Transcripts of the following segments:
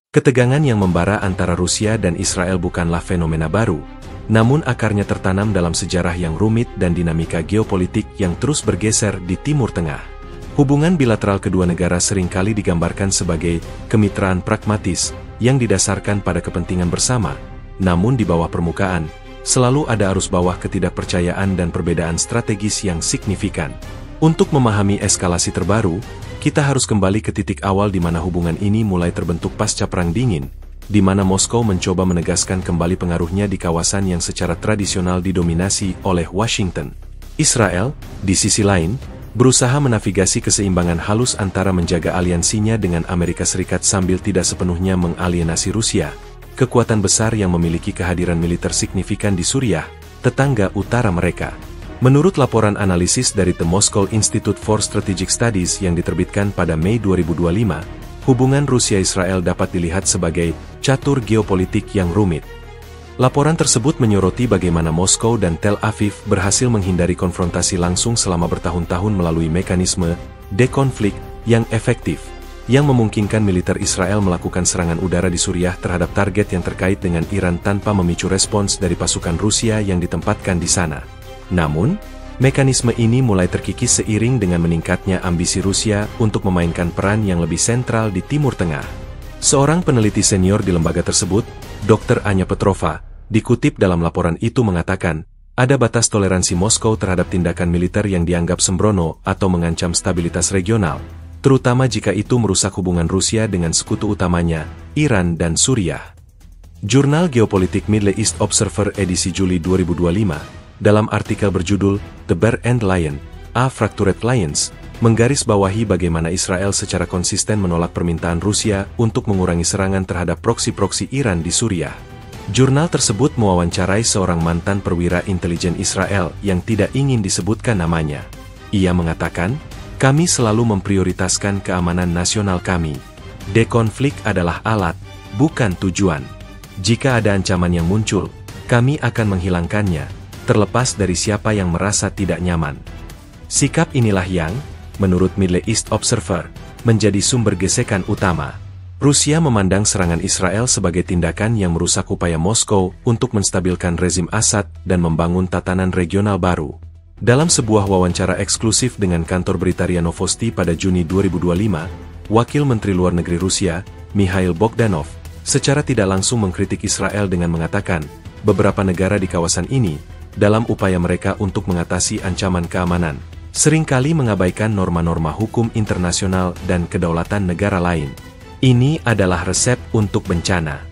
Ketegangan yang membara antara Rusia dan Israel bukanlah fenomena baru, namun akarnya tertanam dalam sejarah yang rumit dan dinamika geopolitik yang terus bergeser di Timur Tengah. Hubungan bilateral kedua negara seringkali digambarkan sebagai kemitraan pragmatis yang didasarkan pada kepentingan bersama, namun di bawah permukaan, selalu ada arus bawah ketidakpercayaan dan perbedaan strategis yang signifikan. Untuk memahami eskalasi terbaru, kita harus kembali ke titik awal di mana hubungan ini mulai terbentuk pasca Perang Dingin, di mana Moskow mencoba menegaskan kembali pengaruhnya di kawasan yang secara tradisional didominasi oleh Washington. Israel, di sisi lain, berusaha menavigasi keseimbangan halus antara menjaga aliansinya dengan Amerika Serikat sambil tidak sepenuhnya mengalienasi Rusia, kekuatan besar yang memiliki kehadiran militer signifikan di Suriah, tetangga utara mereka. Menurut laporan analisis dari The Moscow Institute for Strategic Studies yang diterbitkan pada Mei 2025, hubungan Rusia-Israel dapat dilihat sebagai catur geopolitik yang rumit. Laporan tersebut menyoroti bagaimana Moskow dan Tel Aviv berhasil menghindari konfrontasi langsung selama bertahun-tahun melalui mekanisme dekonflik yang efektif, yang memungkinkan militer Israel melakukan serangan udara di Suriah terhadap target yang terkait dengan Iran tanpa memicu respons dari pasukan Rusia yang ditempatkan di sana. Namun, mekanisme ini mulai terkikis seiring dengan meningkatnya ambisi Rusia untuk memainkan peran yang lebih sentral di Timur Tengah. Seorang peneliti senior di lembaga tersebut, Dr. Anya Petrova, dikutip dalam laporan itu mengatakan, ada batas toleransi Moskow terhadap tindakan militer yang dianggap sembrono atau mengancam stabilitas regional, terutama jika itu merusak hubungan Rusia dengan sekutu utamanya, Iran dan Suriah. Jurnal Geopolitik Middle East Observer edisi Juli 2025, dalam artikel berjudul The Bear and Lion, A Fractured Alliance, menggarisbawahi bagaimana Israel secara konsisten menolak permintaan Rusia untuk mengurangi serangan terhadap proksi-proksi Iran di Suriah. Jurnal tersebut mewawancarai seorang mantan perwira intelijen Israel yang tidak ingin disebutkan namanya. Ia mengatakan, kami selalu memprioritaskan keamanan nasional kami. Dekonflik adalah alat, bukan tujuan. Jika ada ancaman yang muncul, kami akan menghilangkannya, terlepas dari siapa yang merasa tidak nyaman. Sikap inilah yang, menurut Middle East Observer, menjadi sumber gesekan utama. Rusia memandang serangan Israel sebagai tindakan yang merusak upaya Moskow untuk menstabilkan rezim Assad dan membangun tatanan regional baru. Dalam sebuah wawancara eksklusif dengan kantor berita RIA Novosti pada Juni 2025, Wakil Menteri Luar Negeri Rusia, Mikhail Bogdanov, secara tidak langsung mengkritik Israel dengan mengatakan, beberapa negara di kawasan ini, dalam upaya mereka untuk mengatasi ancaman keamanan, seringkali mengabaikan norma-norma hukum internasional dan kedaulatan negara lain. Ini adalah resep untuk bencana.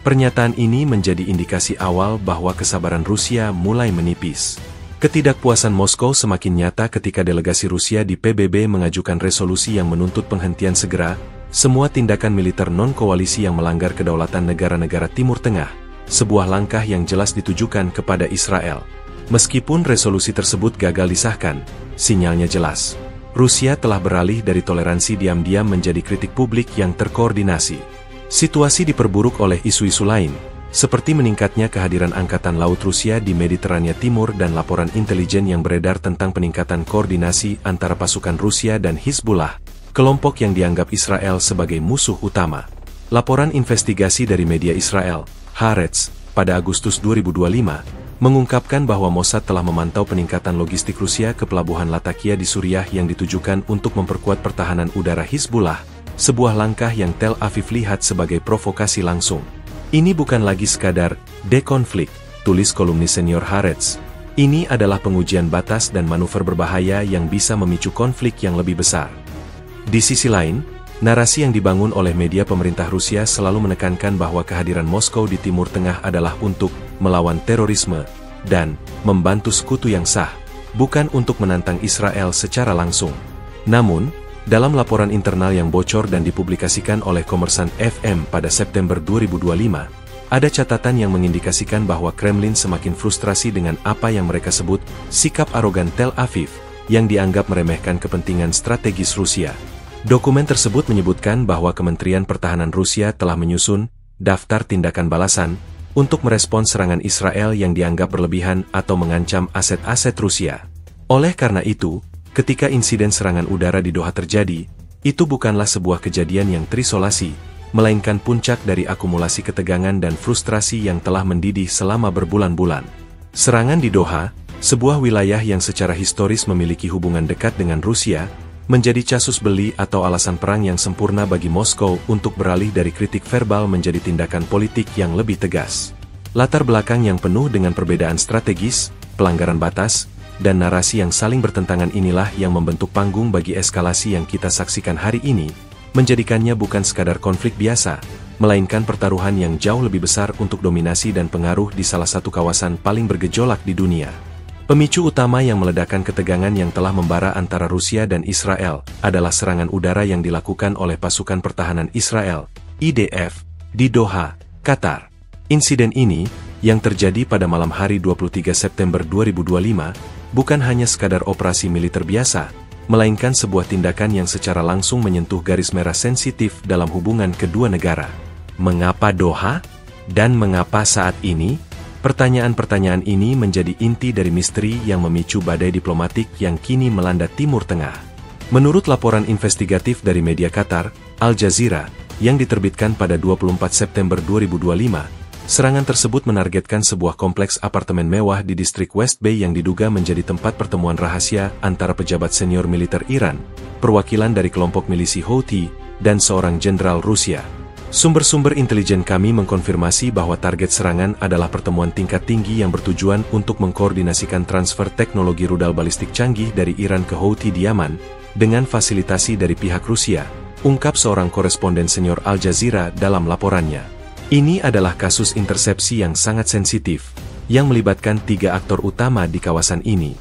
Pernyataan ini menjadi indikasi awal bahwa kesabaran Rusia mulai menipis. Ketidakpuasan Moskow semakin nyata ketika delegasi Rusia di PBB mengajukan resolusi yang menuntut penghentian segera semua tindakan militer non-koalisi yang melanggar kedaulatan negara-negara Timur Tengah, sebuah langkah yang jelas ditujukan kepada Israel. Meskipun resolusi tersebut gagal disahkan, sinyalnya jelas. Rusia telah beralih dari toleransi diam-diam menjadi kritik publik yang terkoordinasi. Situasi diperburuk oleh isu-isu lain, seperti meningkatnya kehadiran Angkatan Laut Rusia di Mediterania Timur dan laporan intelijen yang beredar tentang peningkatan koordinasi antara pasukan Rusia dan Hizbullah, kelompok yang dianggap Israel sebagai musuh utama. Laporan investigasi dari media Israel, Haaretz, pada Agustus 2025, mengungkapkan bahwa Mossad telah memantau peningkatan logistik Rusia ke pelabuhan Latakia di Suriah yang ditujukan untuk memperkuat pertahanan udara Hizbullah, sebuah langkah yang Tel Aviv lihat sebagai provokasi langsung. Ini bukan lagi sekadar dekonflik, tulis kolumnis senior Haaretz. Ini adalah pengujian batas dan manuver berbahaya yang bisa memicu konflik yang lebih besar. Di sisi lain, narasi yang dibangun oleh media pemerintah Rusia selalu menekankan bahwa kehadiran Moskow di Timur Tengah adalah untuk melawan terorisme dan membantu sekutu yang sah, bukan untuk menantang Israel secara langsung. Namun, dalam laporan internal yang bocor dan dipublikasikan oleh Kommersant FM pada September 2025, ada catatan yang mengindikasikan bahwa Kremlin semakin frustrasi dengan apa yang mereka sebut sikap arogan Tel Aviv, yang dianggap meremehkan kepentingan strategis Rusia. Dokumen tersebut menyebutkan bahwa Kementerian Pertahanan Rusia telah menyusun daftar tindakan balasan untuk merespons serangan Israel yang dianggap berlebihan atau mengancam aset-aset Rusia. Oleh karena itu, ketika insiden serangan udara di Doha terjadi, itu bukanlah sebuah kejadian yang terisolasi, melainkan puncak dari akumulasi ketegangan dan frustrasi yang telah mendidih selama berbulan-bulan. Serangan di Doha, sebuah wilayah yang secara historis memiliki hubungan dekat dengan Rusia, menjadi casus belli atau alasan perang yang sempurna bagi Moskow untuk beralih dari kritik verbal menjadi tindakan politik yang lebih tegas. Latar belakang yang penuh dengan perbedaan strategis, pelanggaran batas, dan narasi yang saling bertentangan inilah yang membentuk panggung bagi eskalasi yang kita saksikan hari ini, menjadikannya bukan sekadar konflik biasa, melainkan pertaruhan yang jauh lebih besar untuk dominasi dan pengaruh di salah satu kawasan paling bergejolak di dunia. Pemicu utama yang meledakkan ketegangan yang telah membara antara Rusia dan Israel adalah serangan udara yang dilakukan oleh pasukan pertahanan Israel, IDF, di Doha, Qatar. Insiden ini, yang terjadi pada malam hari 23 September 2025, bukan hanya sekadar operasi militer biasa, melainkan sebuah tindakan yang secara langsung menyentuh garis merah sensitif dalam hubungan kedua negara. Mengapa Doha? Dan mengapa saat ini? Pertanyaan-pertanyaan ini menjadi inti dari misteri yang memicu badai diplomatik yang kini melanda Timur Tengah. Menurut laporan investigatif dari media Qatar, Al Jazeera, yang diterbitkan pada 24 September 2025, serangan tersebut menargetkan sebuah kompleks apartemen mewah di distrik West Bay yang diduga menjadi tempat pertemuan rahasia antara pejabat senior militer Iran, perwakilan dari kelompok milisi Houthi, dan seorang jenderal Rusia. Sumber-sumber intelijen kami mengkonfirmasi bahwa target serangan adalah pertemuan tingkat tinggi yang bertujuan untuk mengkoordinasikan transfer teknologi rudal balistik canggih dari Iran ke Houthi di Yaman, dengan fasilitasi dari pihak Rusia, ungkap seorang koresponden senior Al Jazeera dalam laporannya. Ini adalah kasus intersepsi yang sangat sensitif, yang melibatkan 3 aktor utama di kawasan ini.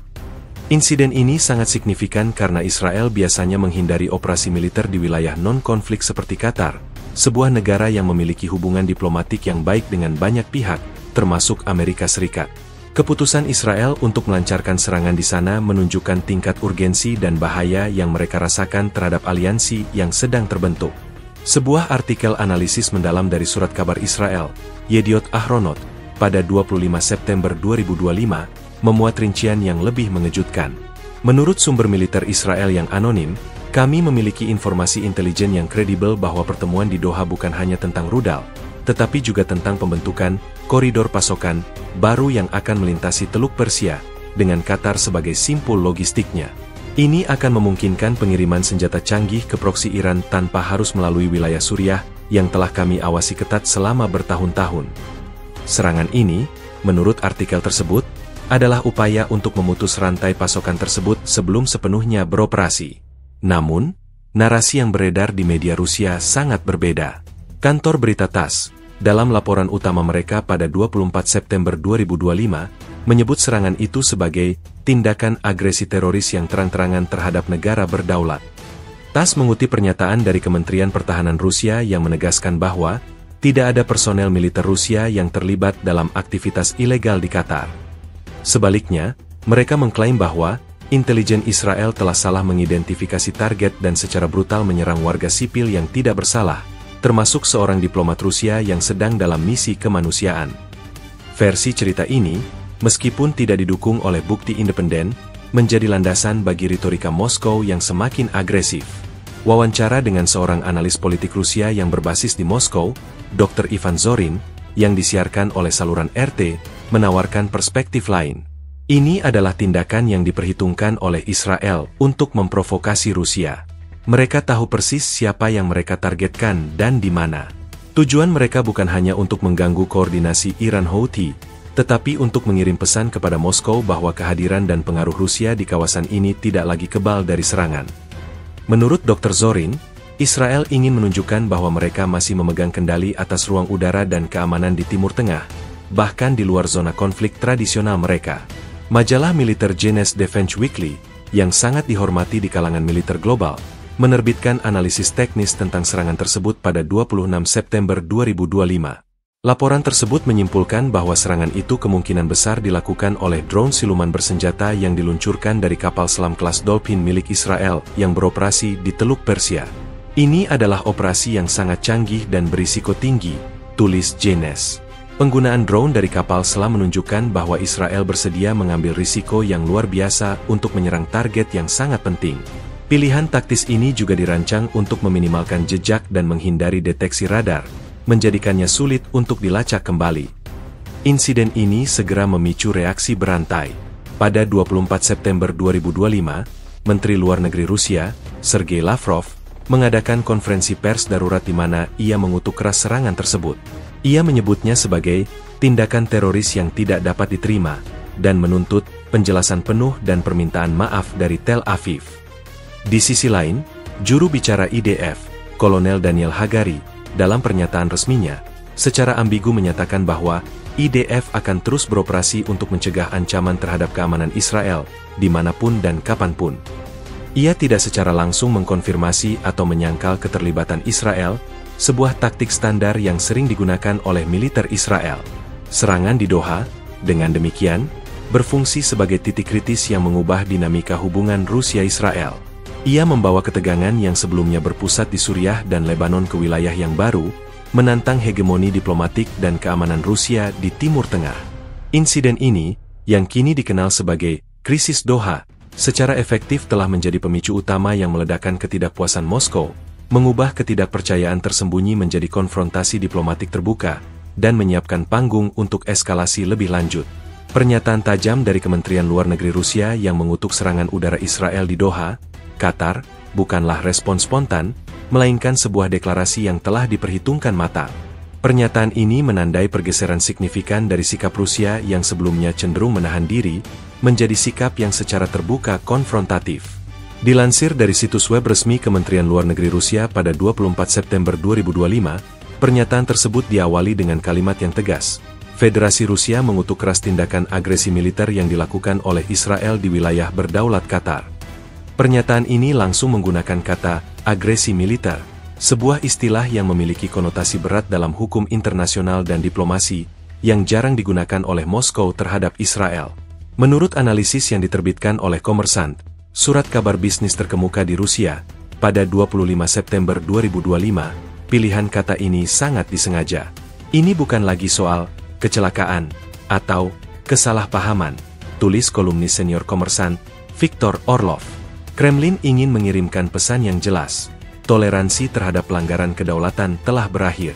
Insiden ini sangat signifikan karena Israel biasanya menghindari operasi militer di wilayah non-konflik seperti Qatar, sebuah negara yang memiliki hubungan diplomatik yang baik dengan banyak pihak, termasuk Amerika Serikat. Keputusan Israel untuk melancarkan serangan di sana menunjukkan tingkat urgensi dan bahaya yang mereka rasakan terhadap aliansi yang sedang terbentuk. Sebuah artikel analisis mendalam dari surat kabar Israel, Yediot Ahronot, pada 25 September 2025, memuat rincian yang lebih mengejutkan. Menurut sumber militer Israel yang anonim, kami memiliki informasi intelijen yang kredibel bahwa pertemuan di Doha bukan hanya tentang rudal, tetapi juga tentang pembentukan koridor pasokan baru yang akan melintasi Teluk Persia, dengan Qatar sebagai simpul logistiknya. Ini akan memungkinkan pengiriman senjata canggih ke proksi Iran tanpa harus melalui wilayah Suriah yang telah kami awasi ketat selama bertahun-tahun. Serangan ini, menurut artikel tersebut, adalah upaya untuk memutus rantai pasokan tersebut sebelum sepenuhnya beroperasi. Namun, narasi yang beredar di media Rusia sangat berbeda. Kantor berita TASS, dalam laporan utama mereka pada 24 September 2025, menyebut serangan itu sebagai tindakan agresi teroris yang terang-terangan terhadap negara berdaulat. TASS mengutip pernyataan dari Kementerian Pertahanan Rusia yang menegaskan bahwa tidak ada personel militer Rusia yang terlibat dalam aktivitas ilegal di Qatar. Sebaliknya, mereka mengklaim bahwa intelijen Israel telah salah mengidentifikasi target dan secara brutal menyerang warga sipil yang tidak bersalah, termasuk seorang diplomat Rusia yang sedang dalam misi kemanusiaan. Versi cerita ini, meskipun tidak didukung oleh bukti independen, menjadi landasan bagi retorika Moskow yang semakin agresif. Wawancara dengan seorang analis politik Rusia yang berbasis di Moskow, Dr. Ivan Zorin, yang disiarkan oleh saluran RT, menawarkan perspektif lain. Ini adalah tindakan yang diperhitungkan oleh Israel untuk memprovokasi Rusia. Mereka tahu persis siapa yang mereka targetkan dan di mana. Tujuan mereka bukan hanya untuk mengganggu koordinasi Iran-Houthi, tetapi untuk mengirim pesan kepada Moskow bahwa kehadiran dan pengaruh Rusia di kawasan ini tidak lagi kebal dari serangan. Menurut Dr. Zorin, Israel ingin menunjukkan bahwa mereka masih memegang kendali atas ruang udara dan keamanan di Timur Tengah, bahkan di luar zona konflik tradisional mereka. Majalah militer Jenes Defense Weekly, yang sangat dihormati di kalangan militer global, menerbitkan analisis teknis tentang serangan tersebut pada 26 September 2025. Laporan tersebut menyimpulkan bahwa serangan itu kemungkinan besar dilakukan oleh drone siluman bersenjata yang diluncurkan dari kapal selam kelas Dolphin milik Israel yang beroperasi di Teluk Persia. Ini adalah operasi yang sangat canggih dan berisiko tinggi, tulis Jenes. Penggunaan drone dari kapal selam menunjukkan bahwa Israel bersedia mengambil risiko yang luar biasa untuk menyerang target yang sangat penting. Pilihan taktis ini juga dirancang untuk meminimalkan jejak dan menghindari deteksi radar, menjadikannya sulit untuk dilacak kembali. Insiden ini segera memicu reaksi berantai. Pada 24 September 2025, Menteri Luar Negeri Rusia, Sergei Lavrov, mengadakan konferensi pers darurat di mana ia mengutuk keras serangan tersebut. Ia menyebutnya sebagai tindakan teroris yang tidak dapat diterima, dan menuntut penjelasan penuh dan permintaan maaf dari Tel Aviv. Di sisi lain, juru bicara IDF, Kolonel Daniel Hagari, dalam pernyataan resminya, secara ambigu menyatakan bahwa IDF akan terus beroperasi untuk mencegah ancaman terhadap keamanan Israel, dimanapun dan kapanpun. Ia tidak secara langsung mengkonfirmasi atau menyangkal keterlibatan Israel, sebuah taktik standar yang sering digunakan oleh militer Israel. Serangan di Doha, dengan demikian, berfungsi sebagai titik kritis yang mengubah dinamika hubungan Rusia-Israel. Ia membawa ketegangan yang sebelumnya berpusat di Suriah dan Lebanon ke wilayah yang baru, menantang hegemoni diplomatik dan keamanan Rusia di Timur Tengah. Insiden ini, yang kini dikenal sebagai krisis Doha, secara efektif telah menjadi pemicu utama yang meledakkan ketidakpuasan Moskow, mengubah ketidakpercayaan tersembunyi menjadi konfrontasi diplomatik terbuka, dan menyiapkan panggung untuk eskalasi lebih lanjut. Pernyataan tajam dari Kementerian Luar Negeri Rusia yang mengutuk serangan udara Israel di Doha, Qatar, bukanlah respon spontan, melainkan sebuah deklarasi yang telah diperhitungkan matang. Pernyataan ini menandai pergeseran signifikan dari sikap Rusia yang sebelumnya cenderung menahan diri, menjadi sikap yang secara terbuka konfrontatif. Dilansir dari situs web resmi Kementerian Luar Negeri Rusia pada 24 September 2025, pernyataan tersebut diawali dengan kalimat yang tegas. Federasi Rusia mengutuk keras tindakan agresi militer yang dilakukan oleh Israel di wilayah berdaulat Qatar. Pernyataan ini langsung menggunakan kata agresi militer, sebuah istilah yang memiliki konotasi berat dalam hukum internasional dan diplomasi, yang jarang digunakan oleh Moskow terhadap Israel. Menurut analisis yang diterbitkan oleh Kommersant, surat kabar bisnis terkemuka di Rusia, pada 25 September 2025, pilihan kata ini sangat disengaja. Ini bukan lagi soal kecelakaan atau kesalahpahaman, tulis kolumnis senior Kommersant, Viktor Orlov. Kremlin ingin mengirimkan pesan yang jelas, toleransi terhadap pelanggaran kedaulatan telah berakhir.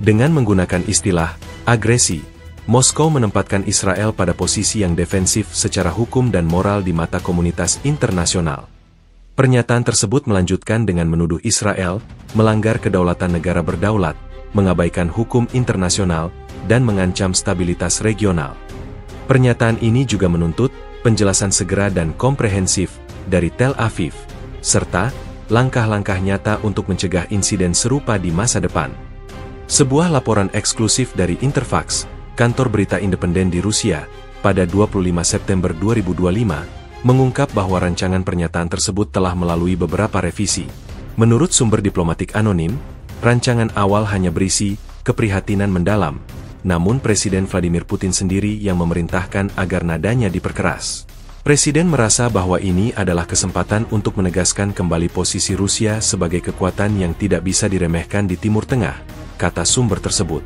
Dengan menggunakan istilah agresi, Moskow menempatkan Israel pada posisi yang defensif secara hukum dan moral di mata komunitas internasional. Pernyataan tersebut melanjutkan dengan menuduh Israel melanggar kedaulatan negara berdaulat, mengabaikan hukum internasional, dan mengancam stabilitas regional. Pernyataan ini juga menuntut penjelasan segera dan komprehensif dari Tel Aviv, serta langkah-langkah nyata untuk mencegah insiden serupa di masa depan. Sebuah laporan eksklusif dari Interfax, kantor berita independen di Rusia, pada 25 September 2025, mengungkap bahwa rancangan pernyataan tersebut telah melalui beberapa revisi. Menurut sumber diplomatik anonim, rancangan awal hanya berisi keprihatinan mendalam, namun Presiden Vladimir Putin sendiri yang memerintahkan agar nadanya diperkeras. Presiden merasa bahwa ini adalah kesempatan untuk menegaskan kembali posisi Rusia sebagai kekuatan yang tidak bisa diremehkan di Timur Tengah, kata sumber tersebut.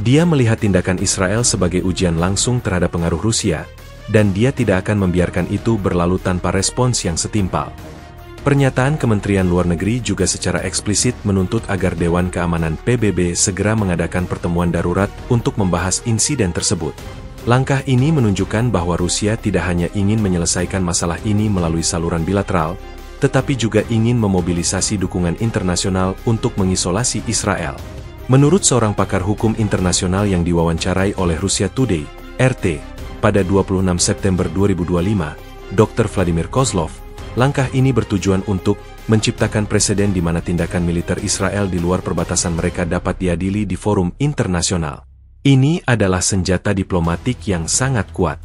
Dia melihat tindakan Israel sebagai ujian langsung terhadap pengaruh Rusia, dan dia tidak akan membiarkan itu berlalu tanpa respons yang setimpal. Pernyataan Kementerian Luar Negeri juga secara eksplisit menuntut agar Dewan Keamanan PBB segera mengadakan pertemuan darurat untuk membahas insiden tersebut. Langkah ini menunjukkan bahwa Rusia tidak hanya ingin menyelesaikan masalah ini melalui saluran bilateral, tetapi juga ingin memobilisasi dukungan internasional untuk mengisolasi Israel. Menurut seorang pakar hukum internasional yang diwawancarai oleh Russia Today, RT, pada 26 September 2025, Dr. Vladimir Kozlov, langkah ini bertujuan untuk menciptakan preseden di mana tindakan militer Israel di luar perbatasan mereka dapat diadili di forum internasional. Ini adalah senjata diplomatik yang sangat kuat.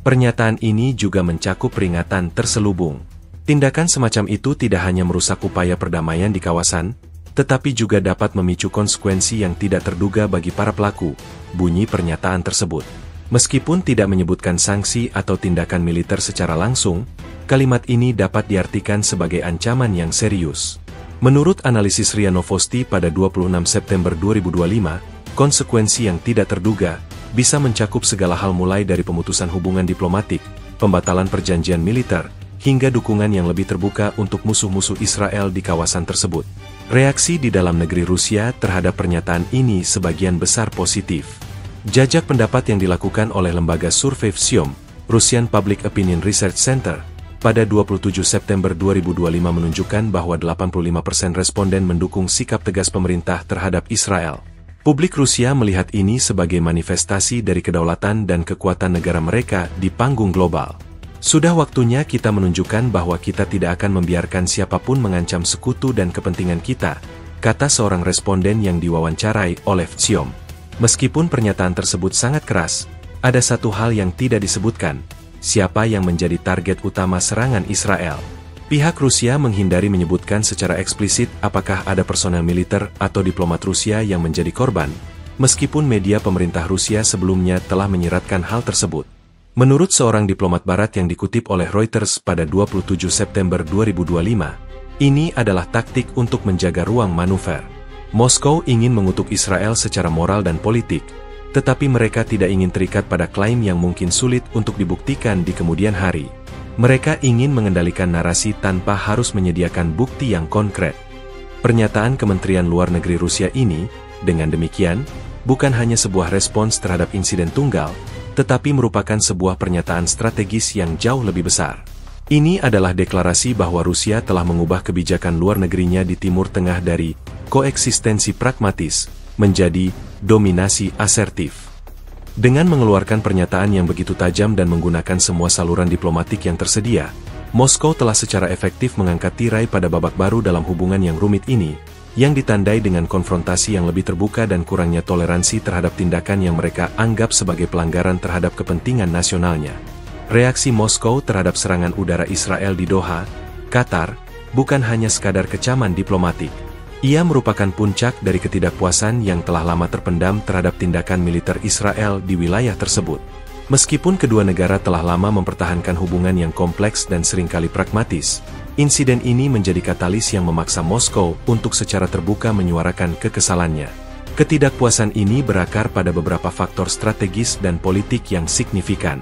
Pernyataan ini juga mencakup peringatan terselubung. Tindakan semacam itu tidak hanya merusak upaya perdamaian di kawasan, tetapi juga dapat memicu konsekuensi yang tidak terduga bagi para pelaku, bunyi pernyataan tersebut. Meskipun tidak menyebutkan sanksi atau tindakan militer secara langsung, kalimat ini dapat diartikan sebagai ancaman yang serius. Menurut analisis RIA Novosti pada 26 September 2025, konsekuensi yang tidak terduga bisa mencakup segala hal mulai dari pemutusan hubungan diplomatik, pembatalan perjanjian militer, hingga dukungan yang lebih terbuka untuk musuh-musuh Israel di kawasan tersebut. Reaksi di dalam negeri Rusia terhadap pernyataan ini sebagian besar positif. Jajak pendapat yang dilakukan oleh lembaga survei Vseom, Russian Public Opinion Research Center, pada 27 September 2025 menunjukkan bahwa 85% responden mendukung sikap tegas pemerintah terhadap Israel. Publik Rusia melihat ini sebagai manifestasi dari kedaulatan dan kekuatan negara mereka di panggung global. Sudah waktunya kita menunjukkan bahwa kita tidak akan membiarkan siapapun mengancam sekutu dan kepentingan kita, kata seorang responden yang diwawancarai oleh Vseom. Meskipun pernyataan tersebut sangat keras, ada satu hal yang tidak disebutkan, siapa yang menjadi target utama serangan Israel. Pihak Rusia menghindari menyebutkan secara eksplisit apakah ada personel militer atau diplomat Rusia yang menjadi korban, meskipun media pemerintah Rusia sebelumnya telah menyiratkan hal tersebut. Menurut seorang diplomat barat yang dikutip oleh Reuters pada 27 September 2025, ini adalah taktik untuk menjaga ruang manuver. Moskow ingin mengutuk Israel secara moral dan politik, tetapi mereka tidak ingin terikat pada klaim yang mungkin sulit untuk dibuktikan di kemudian hari. Mereka ingin mengendalikan narasi tanpa harus menyediakan bukti yang konkret. Pernyataan Kementerian Luar Negeri Rusia ini, dengan demikian, bukan hanya sebuah respons terhadap insiden tunggal, tetapi merupakan sebuah pernyataan strategis yang jauh lebih besar. Ini adalah deklarasi bahwa Rusia telah mengubah kebijakan luar negerinya di Timur Tengah dari koeksistensi pragmatis menjadi dominasi asertif. Dengan mengeluarkan pernyataan yang begitu tajam dan menggunakan semua saluran diplomatik yang tersedia, Moskow telah secara efektif mengangkat tirai pada babak baru dalam hubungan yang rumit ini, yang ditandai dengan konfrontasi yang lebih terbuka dan kurangnya toleransi terhadap tindakan yang mereka anggap sebagai pelanggaran terhadap kepentingan nasionalnya. Reaksi Moskow terhadap serangan udara Israel di Doha, Qatar, bukan hanya sekadar kecaman diplomatik. Ia merupakan puncak dari ketidakpuasan yang telah lama terpendam terhadap tindakan militer Israel di wilayah tersebut. Meskipun kedua negara telah lama mempertahankan hubungan yang kompleks dan seringkali pragmatis, insiden ini menjadi katalis yang memaksa Moskow untuk secara terbuka menyuarakan kekesalannya. Ketidakpuasan ini berakar pada beberapa faktor strategis dan politik yang signifikan.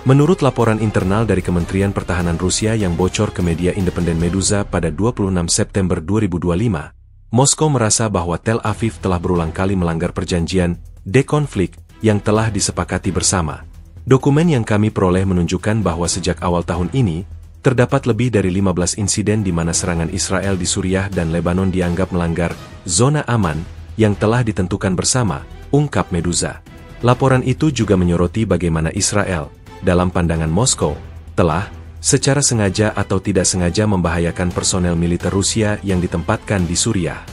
Menurut laporan internal dari Kementerian Pertahanan Rusia yang bocor ke media independen Meduza pada 26 September 2025, Moskow merasa bahwa Tel Aviv telah berulang kali melanggar perjanjian dekonflik yang telah disepakati bersama. Dokumen yang kami peroleh menunjukkan bahwa sejak awal tahun ini, terdapat lebih dari 15 insiden di mana serangan Israel di Suriah dan Lebanon dianggap melanggar zona aman yang telah ditentukan bersama, ungkap Meduza. Laporan itu juga menyoroti bagaimana Israel, dalam pandangan Moskow, telah secara sengaja atau tidak sengaja membahayakan personel militer Rusia yang ditempatkan di Suriah.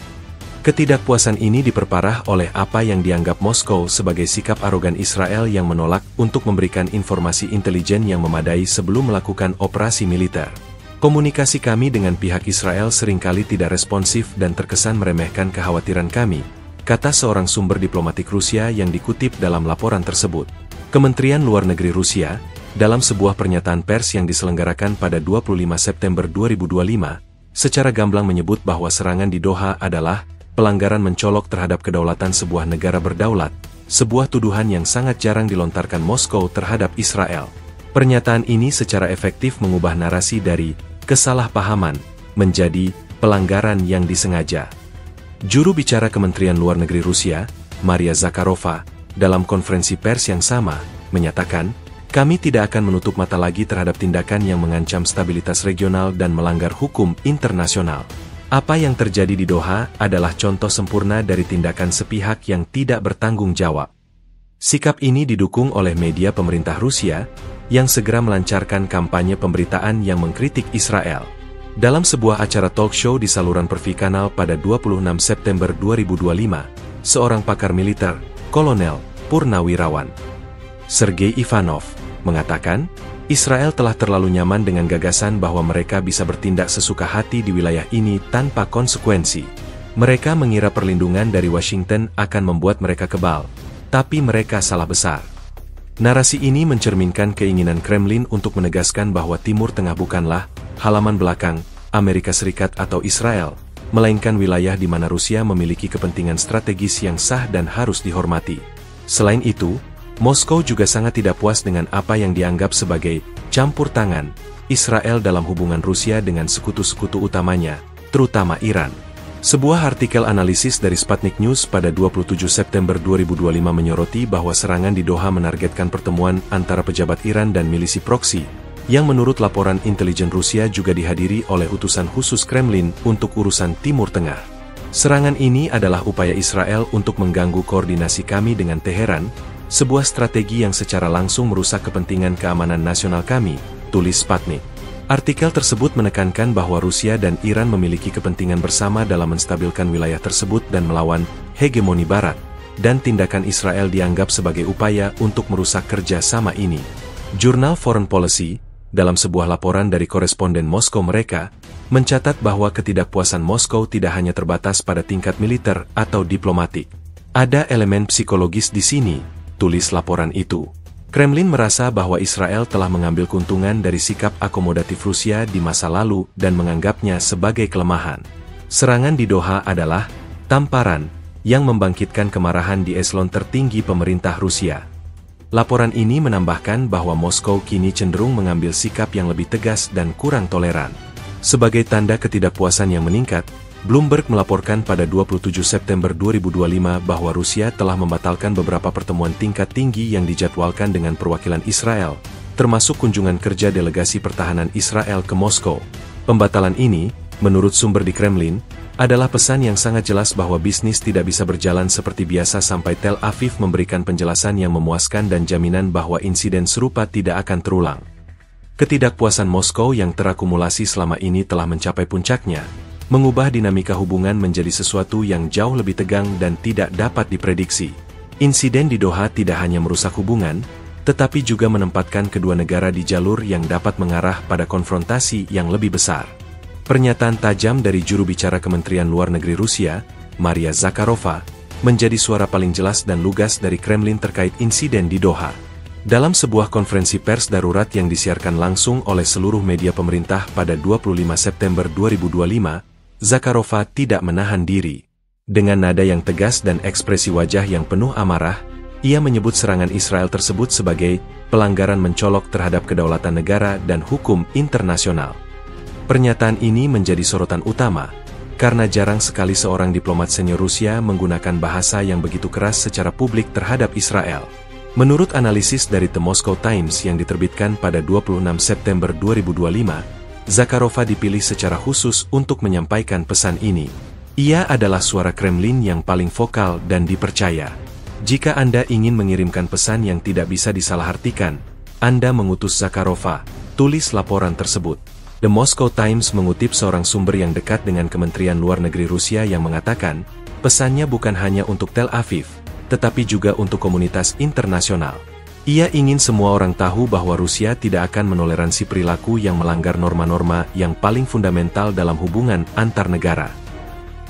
Ketidakpuasan ini diperparah oleh apa yang dianggap Moskow sebagai sikap arogan Israel yang menolak untuk memberikan informasi intelijen yang memadai sebelum melakukan operasi militer. Komunikasi kami dengan pihak Israel seringkali tidak responsif dan terkesan meremehkan kekhawatiran kami, kata seorang sumber diplomatik Rusia yang dikutip dalam laporan tersebut. Kementerian Luar Negeri Rusia, dalam sebuah pernyataan pers yang diselenggarakan pada 25 September 2025, secara gamblang menyebut bahwa serangan di Doha adalah pelanggaran mencolok terhadap kedaulatan sebuah negara berdaulat, sebuah tuduhan yang sangat jarang dilontarkan Moskow terhadap Israel. Pernyataan ini secara efektif mengubah narasi dari kesalahpahaman menjadi pelanggaran yang disengaja. Juru bicara Kementerian Luar Negeri Rusia, Maria Zakharova, dalam konferensi pers yang sama, menyatakan, "Kami tidak akan menutup mata lagi terhadap tindakan yang mengancam stabilitas regional dan melanggar hukum internasional. Apa yang terjadi di Doha adalah contoh sempurna dari tindakan sepihak yang tidak bertanggung jawab." Sikap ini didukung oleh media pemerintah Rusia, yang segera melancarkan kampanye pemberitaan yang mengkritik Israel. Dalam sebuah acara talk show di saluran Pervi Kanal pada 26 September 2025, seorang pakar militer, Kolonel Purnawirawan Sergei Ivanov, mengatakan, Israel telah terlalu nyaman dengan gagasan bahwa mereka bisa bertindak sesuka hati di wilayah ini tanpa konsekuensi. Mereka mengira perlindungan dari Washington akan membuat mereka kebal, tapi mereka salah besar. Narasi ini mencerminkan keinginan Kremlin untuk menegaskan bahwa Timur Tengah bukanlah halaman belakang Amerika Serikat atau Israel, melainkan wilayah di mana Rusia memiliki kepentingan strategis yang sah dan harus dihormati. Selain itu, Moskow juga sangat tidak puas dengan apa yang dianggap sebagai campur tangan Israel dalam hubungan Rusia dengan sekutu-sekutu utamanya, terutama Iran. Sebuah artikel analisis dari Sputnik News pada 27 September 2025 menyoroti bahwa serangan di Doha menargetkan pertemuan antara pejabat Iran dan milisi proksi, yang menurut laporan intelijen Rusia juga dihadiri oleh utusan khusus Kremlin untuk urusan Timur Tengah. Serangan ini adalah upaya Israel untuk mengganggu koordinasi kami dengan Teheran, sebuah strategi yang secara langsung merusak kepentingan keamanan nasional kami, tulis Sputnik. Artikel tersebut menekankan bahwa Rusia dan Iran memiliki kepentingan bersama dalam menstabilkan wilayah tersebut dan melawan hegemoni Barat, dan tindakan Israel dianggap sebagai upaya untuk merusak kerjasama ini. Jurnal Foreign Policy, dalam sebuah laporan dari koresponden Moskow mereka, mencatat bahwa ketidakpuasan Moskow tidak hanya terbatas pada tingkat militer atau diplomatik. Ada elemen psikologis di sini, tulis laporan itu. Kremlin merasa bahwa Israel telah mengambil keuntungan dari sikap akomodatif Rusia di masa lalu dan menganggapnya sebagai kelemahan. Serangan di Doha adalah tamparan yang membangkitkan kemarahan di eselon tertinggi pemerintah Rusia. Laporan ini menambahkan bahwa Moskow kini cenderung mengambil sikap yang lebih tegas dan kurang toleran. Sebagai tanda ketidakpuasan yang meningkat, Bloomberg melaporkan pada 27 September 2025 bahwa Rusia telah membatalkan beberapa pertemuan tingkat tinggi yang dijadwalkan dengan perwakilan Israel, termasuk kunjungan kerja delegasi pertahanan Israel ke Moskow. Pembatalan ini, menurut sumber di Kremlin, adalah pesan yang sangat jelas bahwa bisnis tidak bisa berjalan seperti biasa sampai Tel Aviv memberikan penjelasan yang memuaskan dan jaminan bahwa insiden serupa tidak akan terulang. Ketidakpuasan Moskow yang terakumulasi selama ini telah mencapai puncaknya, mengubah dinamika hubungan menjadi sesuatu yang jauh lebih tegang dan tidak dapat diprediksi. Insiden di Doha tidak hanya merusak hubungan, tetapi juga menempatkan kedua negara di jalur yang dapat mengarah pada konfrontasi yang lebih besar. Pernyataan tajam dari juru bicara Kementerian Luar Negeri Rusia, Maria Zakharova, menjadi suara paling jelas dan lugas dari Kremlin terkait insiden di Doha. Dalam sebuah konferensi pers darurat yang disiarkan langsung oleh seluruh media pemerintah pada 25 September 2025, Zakharova tidak menahan diri. Dengan nada yang tegas dan ekspresi wajah yang penuh amarah, ia menyebut serangan Israel tersebut sebagai pelanggaran mencolok terhadap kedaulatan negara dan hukum internasional. Pernyataan ini menjadi sorotan utama, karena jarang sekali seorang diplomat senior Rusia menggunakan bahasa yang begitu keras secara publik terhadap Israel. Menurut analisis dari The Moscow Times yang diterbitkan pada 26 September 2025, Zakharova dipilih secara khusus untuk menyampaikan pesan ini. Ia adalah suara Kremlin yang paling vokal dan dipercaya. Jika Anda ingin mengirimkan pesan yang tidak bisa disalahartikan, Anda mengutus Zakharova, tulis laporan tersebut. The Moscow Times mengutip seorang sumber yang dekat dengan Kementerian Luar Negeri Rusia yang mengatakan, pesannya bukan hanya untuk Tel Aviv, tetapi juga untuk komunitas internasional. Ia ingin semua orang tahu bahwa Rusia tidak akan menoleransi perilaku yang melanggar norma-norma yang paling fundamental dalam hubungan antar negara.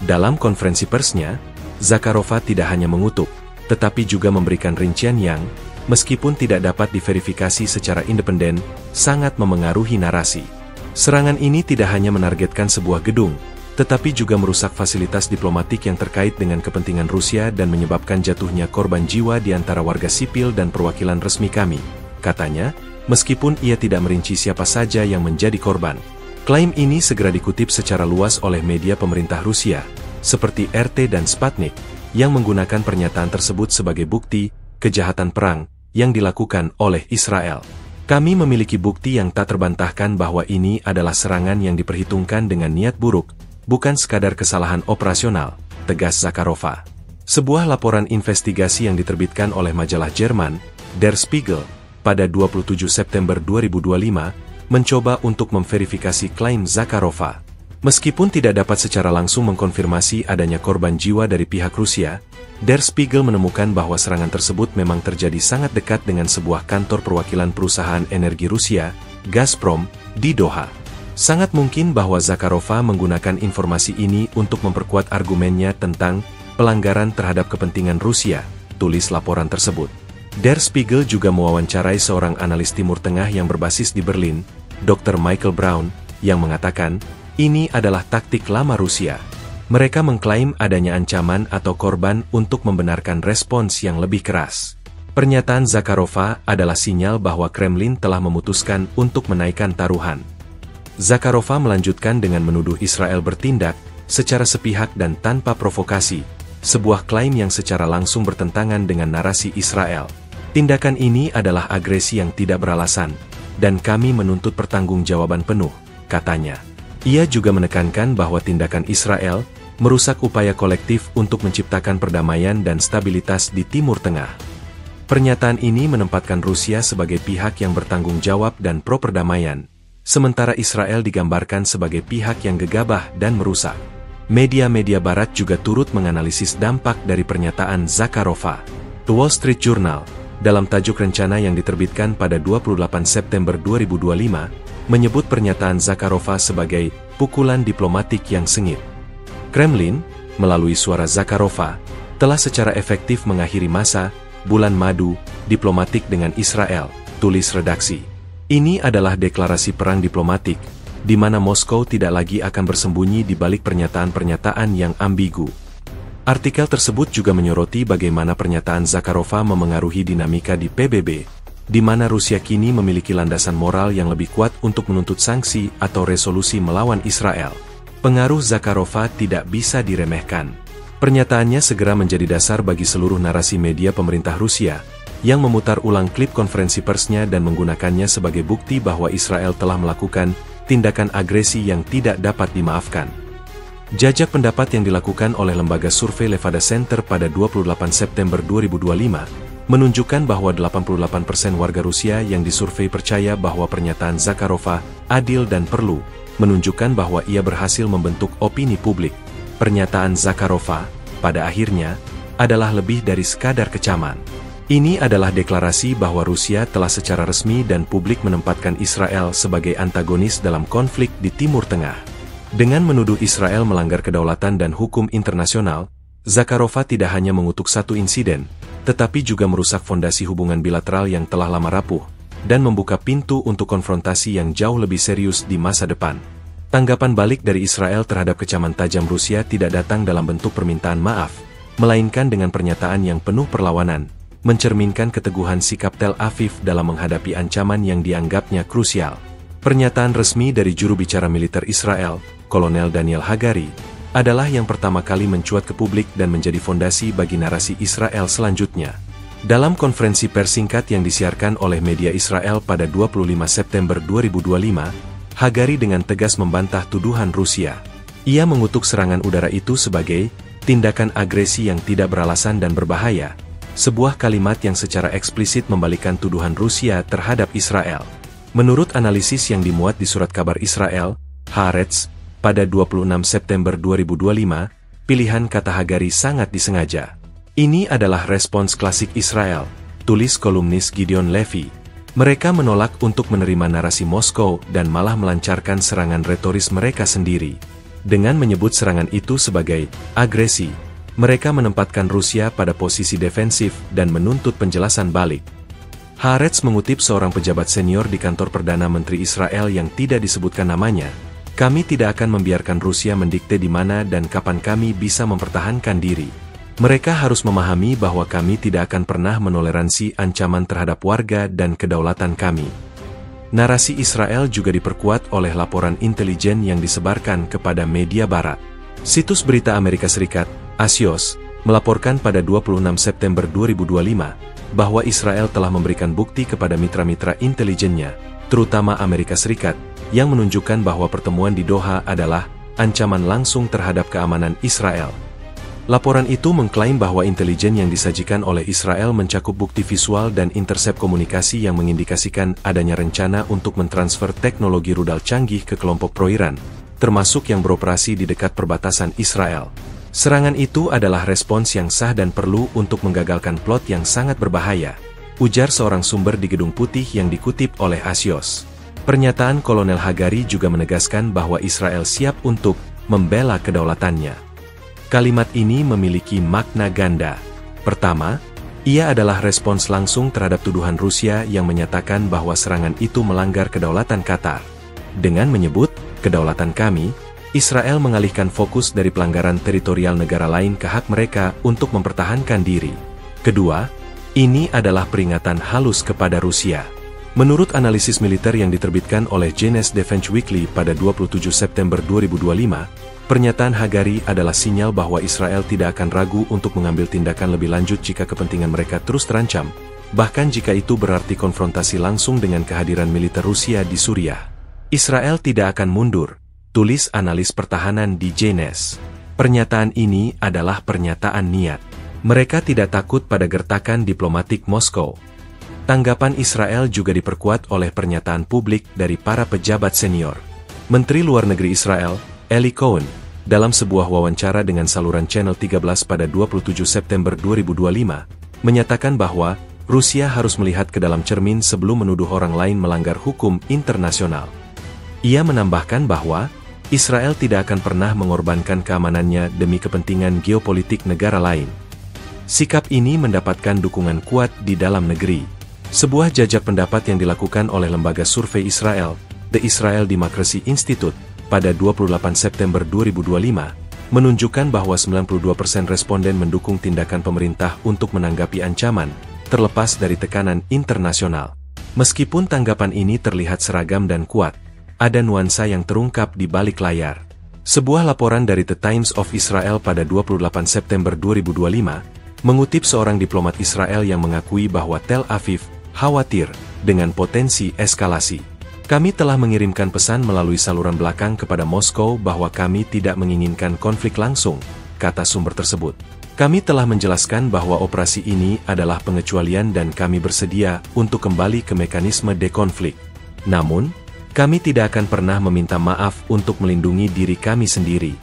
Dalam konferensi persnya, Zakharova tidak hanya mengutuk, tetapi juga memberikan rincian yang, meskipun tidak dapat diverifikasi secara independen, sangat memengaruhi narasi. Serangan ini tidak hanya menargetkan sebuah gedung, tetapi juga merusak fasilitas diplomatik yang terkait dengan kepentingan Rusia dan menyebabkan jatuhnya korban jiwa di antara warga sipil dan perwakilan resmi kami, katanya, meskipun ia tidak merinci siapa saja yang menjadi korban. Klaim ini segera dikutip secara luas oleh media pemerintah Rusia, seperti RT dan Sputnik, yang menggunakan pernyataan tersebut sebagai bukti kejahatan perang yang dilakukan oleh Israel. Kami memiliki bukti yang tak terbantahkan bahwa ini adalah serangan yang diperhitungkan dengan niat buruk, bukan sekadar kesalahan operasional, tegas Zakharova. Sebuah laporan investigasi yang diterbitkan oleh majalah Jerman, Der Spiegel, pada 27 September 2025, mencoba untuk memverifikasi klaim Zakharova. Meskipun tidak dapat secara langsung mengkonfirmasi adanya korban jiwa dari pihak Rusia, Der Spiegel menemukan bahwa serangan tersebut memang terjadi sangat dekat dengan sebuah kantor perwakilan perusahaan energi Rusia, Gazprom, di Doha. Sangat mungkin bahwa Zakharova menggunakan informasi ini untuk memperkuat argumennya tentang pelanggaran terhadap kepentingan Rusia, tulis laporan tersebut. Der Spiegel juga mewawancarai seorang analis Timur Tengah yang berbasis di Berlin, Dr. Michael Braun, yang mengatakan, ini adalah taktik lama Rusia. Mereka mengklaim adanya ancaman atau korban untuk membenarkan respons yang lebih keras. Pernyataan Zakharova adalah sinyal bahwa Kremlin telah memutuskan untuk menaikkan taruhan. Zakharova melanjutkan dengan menuduh Israel bertindak secara sepihak dan tanpa provokasi, sebuah klaim yang secara langsung bertentangan dengan narasi Israel. Tindakan ini adalah agresi yang tidak beralasan, dan kami menuntut pertanggungjawaban penuh, katanya. Ia juga menekankan bahwa tindakan Israel merusak upaya kolektif untuk menciptakan perdamaian dan stabilitas di Timur Tengah. Pernyataan ini menempatkan Rusia sebagai pihak yang bertanggung jawab dan pro-perdamaian, sementara Israel digambarkan sebagai pihak yang gegabah dan merusak. Media-media Barat juga turut menganalisis dampak dari pernyataan Zakharova. The Wall Street Journal, dalam tajuk rencana yang diterbitkan pada 28 September 2025, menyebut pernyataan Zakharova sebagai pukulan diplomatik yang sengit. Kremlin, melalui suara Zakharova, telah secara efektif mengakhiri masa bulan madu diplomatik dengan Israel, tulis redaksi. Ini adalah deklarasi perang diplomatik, di mana Moskow tidak lagi akan bersembunyi di balik pernyataan-pernyataan yang ambigu. Artikel tersebut juga menyoroti bagaimana pernyataan Zakharova memengaruhi dinamika di PBB, di mana Rusia kini memiliki landasan moral yang lebih kuat untuk menuntut sanksi atau resolusi melawan Israel. Pengaruh Zakharova tidak bisa diremehkan. Pernyataannya segera menjadi dasar bagi seluruh narasi media pemerintah Rusia, yang memutar ulang klip konferensi persnya dan menggunakannya sebagai bukti bahwa Israel telah melakukan tindakan agresi yang tidak dapat dimaafkan. Jajak pendapat yang dilakukan oleh lembaga survei Levada Center pada 28 September 2025, menunjukkan bahwa 88% warga Rusia yang disurvei percaya bahwa pernyataan Zakharova adil dan perlu, menunjukkan bahwa ia berhasil membentuk opini publik. Pernyataan Zakharova, pada akhirnya, adalah lebih dari sekadar kecaman. Ini adalah deklarasi bahwa Rusia telah secara resmi dan publik menempatkan Israel sebagai antagonis dalam konflik di Timur Tengah. Dengan menuduh Israel melanggar kedaulatan dan hukum internasional, Zakharova tidak hanya mengutuk satu insiden, tetapi juga merusak fondasi hubungan bilateral yang telah lama rapuh, dan membuka pintu untuk konfrontasi yang jauh lebih serius di masa depan. Tanggapan balik dari Israel terhadap kecaman tajam Rusia tidak datang dalam bentuk permintaan maaf, melainkan dengan pernyataan yang penuh perlawanan, mencerminkan keteguhan sikap Tel Aviv dalam menghadapi ancaman yang dianggapnya krusial. Pernyataan resmi dari juru bicara militer Israel, Kolonel Daniel Hagari, adalah yang pertama kali mencuat ke publik dan menjadi fondasi bagi narasi Israel selanjutnya. Dalam konferensi pers singkat yang disiarkan oleh media Israel pada 25 September 2025, Hagari dengan tegas membantah tuduhan Rusia. Ia mengutuk serangan udara itu sebagai tindakan agresi yang tidak beralasan dan berbahaya, sebuah kalimat yang secara eksplisit membalikkan tuduhan Rusia terhadap Israel. Menurut analisis yang dimuat di surat kabar Israel, Haaretz, pada 26 September 2025, pilihan kata Hagari sangat disengaja. Ini adalah respons klasik Israel, tulis kolumnis Gideon Levy. Mereka menolak untuk menerima narasi Moskow dan malah melancarkan serangan retoris mereka sendiri. Dengan menyebut serangan itu sebagai agresi, mereka menempatkan Rusia pada posisi defensif dan menuntut penjelasan balik. Haaretz mengutip seorang pejabat senior di kantor Perdana Menteri Israel yang tidak disebutkan namanya, "Kami tidak akan membiarkan Rusia mendikte di mana dan kapan kami bisa mempertahankan diri. Mereka harus memahami bahwa kami tidak akan pernah menoleransi ancaman terhadap warga dan kedaulatan kami." Narasi Israel juga diperkuat oleh laporan intelijen yang disebarkan kepada media Barat. Situs berita Amerika Serikat, Axios, melaporkan pada 26 September 2025, bahwa Israel telah memberikan bukti kepada mitra-mitra intelijennya, terutama Amerika Serikat, yang menunjukkan bahwa pertemuan di Doha adalah ancaman langsung terhadap keamanan Israel. Laporan itu mengklaim bahwa intelijen yang disajikan oleh Israel mencakup bukti visual dan intercept komunikasi yang mengindikasikan adanya rencana untuk mentransfer teknologi rudal canggih ke kelompok pro-Iran, termasuk yang beroperasi di dekat perbatasan Israel. Serangan itu adalah respons yang sah dan perlu untuk menggagalkan plot yang sangat berbahaya, ujar seorang sumber di Gedung Putih yang dikutip oleh Axios. Pernyataan Kolonel Hagari juga menegaskan bahwa Israel siap untuk membela kedaulatannya. Kalimat ini memiliki makna ganda. Pertama, ia adalah respons langsung terhadap tuduhan Rusia yang menyatakan bahwa serangan itu melanggar kedaulatan Qatar. Dengan menyebut kedaulatan kami, Israel mengalihkan fokus dari pelanggaran teritorial negara lain ke hak mereka untuk mempertahankan diri. Kedua, Ini adalah peringatan halus kepada Rusia. Menurut analisis militer yang diterbitkan oleh Jenes Defense Weekly pada 27 September 2025, pernyataan Hagari adalah sinyal bahwa Israel tidak akan ragu untuk mengambil tindakan lebih lanjut jika kepentingan mereka terus terancam, bahkan jika itu berarti konfrontasi langsung dengan kehadiran militer Rusia di Suriah. Israel tidak akan mundur, tulis analis pertahanan di Jenes. Pernyataan ini adalah pernyataan niat. Mereka tidak takut pada gertakan diplomatik Moskow. Tanggapan Israel juga diperkuat oleh pernyataan publik dari para pejabat senior. Menteri Luar Negeri Israel, Eli Cohen, dalam sebuah wawancara dengan saluran Channel 13 pada 27 September 2025, menyatakan bahwa Rusia harus melihat ke dalam cermin sebelum menuduh orang lain melanggar hukum internasional. Ia menambahkan bahwa Israel tidak akan pernah mengorbankan keamanannya demi kepentingan geopolitik negara lain. Sikap ini mendapatkan dukungan kuat di dalam negeri. Sebuah jajak pendapat yang dilakukan oleh lembaga survei Israel, The Israel Democracy Institute, pada 28 September 2025, menunjukkan bahwa 92% responden mendukung tindakan pemerintah untuk menanggapi ancaman, terlepas dari tekanan internasional. Meskipun tanggapan ini terlihat seragam dan kuat, ada nuansa yang terungkap di balik layar. Sebuah laporan dari The Times of Israel pada 28 September 2025, mengutip seorang diplomat Israel yang mengakui bahwa Tel Aviv khawatir dengan potensi eskalasi. Kami telah mengirimkan pesan melalui saluran belakang kepada Moskow bahwa kami tidak menginginkan konflik langsung, kata sumber tersebut. Kami telah menjelaskan bahwa operasi ini adalah pengecualian dan kami bersedia untuk kembali ke mekanisme dekonflik. Namun, kami tidak akan pernah meminta maaf untuk melindungi diri kami sendiri.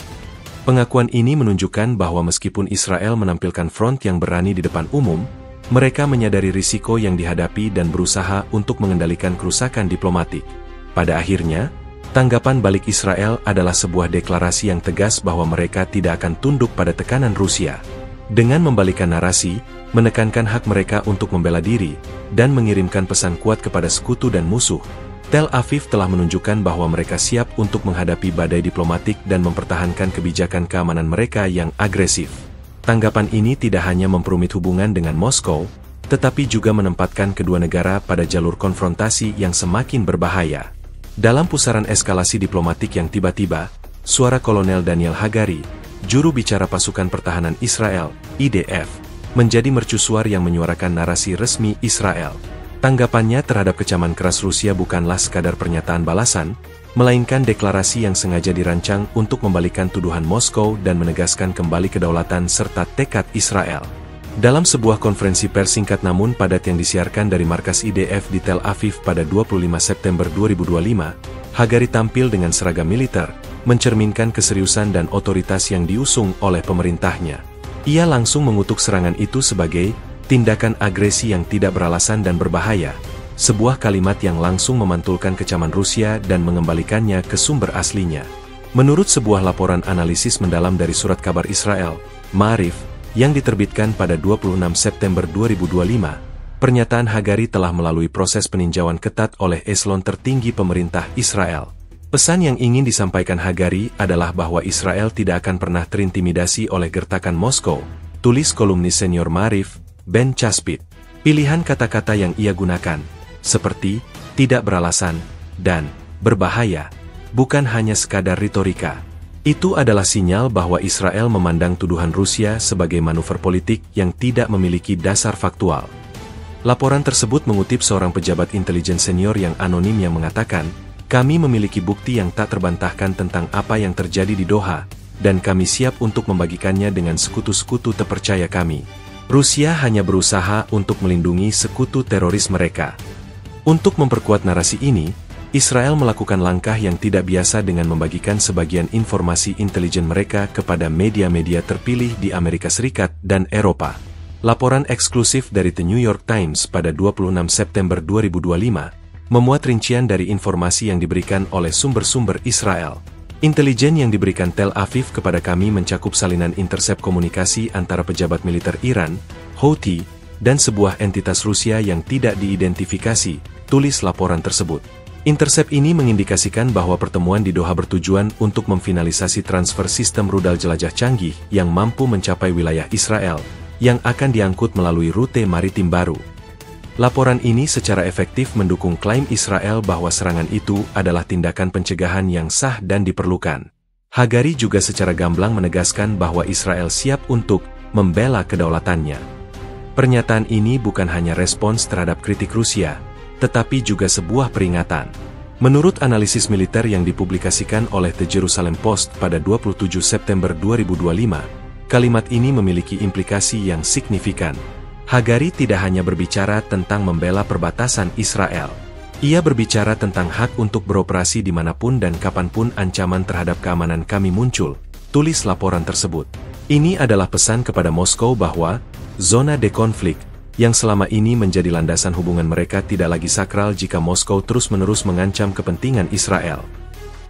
Pengakuan ini menunjukkan bahwa meskipun Israel menampilkan front yang berani di depan umum, mereka menyadari risiko yang dihadapi dan berusaha untuk mengendalikan kerusakan diplomatik. Pada akhirnya, tanggapan balik Israel adalah sebuah deklarasi yang tegas bahwa mereka tidak akan tunduk pada tekanan Rusia. Dengan membalikkan narasi, menekankan hak mereka untuk membela diri, dan mengirimkan pesan kuat kepada sekutu dan musuh, Tel Aviv telah menunjukkan bahwa mereka siap untuk menghadapi badai diplomatik dan mempertahankan kebijakan keamanan mereka yang agresif. Tanggapan ini tidak hanya memperumit hubungan dengan Moskow, tetapi juga menempatkan kedua negara pada jalur konfrontasi yang semakin berbahaya. Dalam pusaran eskalasi diplomatik yang tiba-tiba, suara Kolonel Daniel Hagari, juru bicara pasukan pertahanan Israel, IDF, menjadi mercusuar yang menyuarakan narasi resmi Israel. Tanggapannya terhadap kecaman keras Rusia bukanlah sekadar pernyataan balasan, melainkan deklarasi yang sengaja dirancang untuk membalikkan tuduhan Moskow dan menegaskan kembali kedaulatan serta tekad Israel. Dalam sebuah konferensi pers singkat namun padat yang disiarkan dari markas IDF di Tel Aviv pada 25 September 2025, Hagari tampil dengan seragam militer, mencerminkan keseriusan dan otoritas yang diusung oleh pemerintahnya. Ia langsung mengutuk serangan itu sebagai tindakan agresi yang tidak beralasan dan berbahaya, sebuah kalimat yang langsung memantulkan kecaman Rusia dan mengembalikannya ke sumber aslinya. Menurut sebuah laporan analisis mendalam dari surat kabar Israel, Ma'arif, yang diterbitkan pada 26 September 2025, pernyataan Hagari telah melalui proses peninjauan ketat oleh eselon tertinggi pemerintah Israel. Pesan yang ingin disampaikan Hagari adalah bahwa Israel tidak akan pernah terintimidasi oleh gertakan Moskow, tulis kolumnis senior Ma'arif, Ben Caspit. Pilihan kata-kata yang ia gunakan, seperti tidak beralasan dan berbahaya, bukan hanya sekadar retorika. Itu adalah sinyal bahwa Israel memandang tuduhan Rusia sebagai manuver politik yang tidak memiliki dasar faktual. Laporan tersebut mengutip seorang pejabat intelijen senior yang anonim yang mengatakan, "Kami memiliki bukti yang tak terbantahkan tentang apa yang terjadi di Doha, dan kami siap untuk membagikannya dengan sekutu-sekutu terpercaya kami. Rusia hanya berusaha untuk melindungi sekutu teroris mereka." Untuk memperkuat narasi ini, Israel melakukan langkah yang tidak biasa dengan membagikan sebagian informasi intelijen mereka kepada media-media terpilih di Amerika Serikat dan Eropa. Laporan eksklusif dari The New York Times pada 26 September 2025 memuat rincian dari informasi yang diberikan oleh sumber-sumber Israel. Intelijen yang diberikan Tel Aviv kepada kami mencakup salinan intersep komunikasi antara pejabat militer Iran, Houthi, dan sebuah entitas Rusia yang tidak diidentifikasi, tulis laporan tersebut. Intersep ini mengindikasikan bahwa pertemuan di Doha bertujuan untuk memfinalisasi transfer sistem rudal jelajah canggih yang mampu mencapai wilayah Israel, yang akan diangkut melalui rute maritim baru. Laporan ini secara efektif mendukung klaim Israel bahwa serangan itu adalah tindakan pencegahan yang sah dan diperlukan. Hagari juga secara gamblang menegaskan bahwa Israel siap untuk membela kedaulatannya. Pernyataan ini bukan hanya respons terhadap kritik Rusia, tetapi juga sebuah peringatan. Menurut analisis militer yang dipublikasikan oleh The Jerusalem Post pada 27 September 2025, kalimat ini memiliki implikasi yang signifikan. Hagari tidak hanya berbicara tentang membela perbatasan Israel. Ia berbicara tentang hak untuk beroperasi dimanapun dan kapanpun ancaman terhadap keamanan kami muncul, tulis laporan tersebut. Ini adalah pesan kepada Moskow bahwa zona dekonflik yang selama ini menjadi landasan hubungan mereka tidak lagi sakral jika Moskow terus-menerus mengancam kepentingan Israel.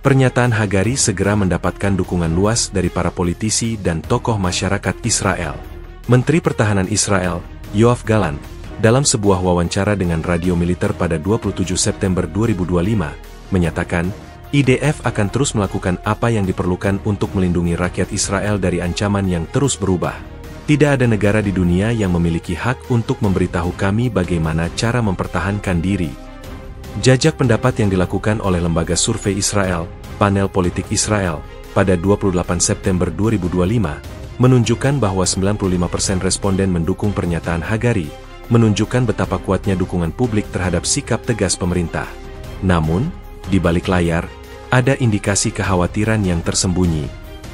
Pernyataan Hagari segera mendapatkan dukungan luas dari para politisi dan tokoh masyarakat Israel. Menteri Pertahanan Israel, Yoav Gallant, dalam sebuah wawancara dengan radio militer pada 27 September 2025, menyatakan, IDF akan terus melakukan apa yang diperlukan untuk melindungi rakyat Israel dari ancaman yang terus berubah. Tidak ada negara di dunia yang memiliki hak untuk memberitahu kami bagaimana cara mempertahankan diri. Jajak pendapat yang dilakukan oleh lembaga survei Israel, Panel Politik Israel, pada 28 September 2025, menunjukkan bahwa 95% responden mendukung pernyataan Hagari, menunjukkan betapa kuatnya dukungan publik terhadap sikap tegas pemerintah. Namun, di balik layar, ada indikasi kekhawatiran yang tersembunyi.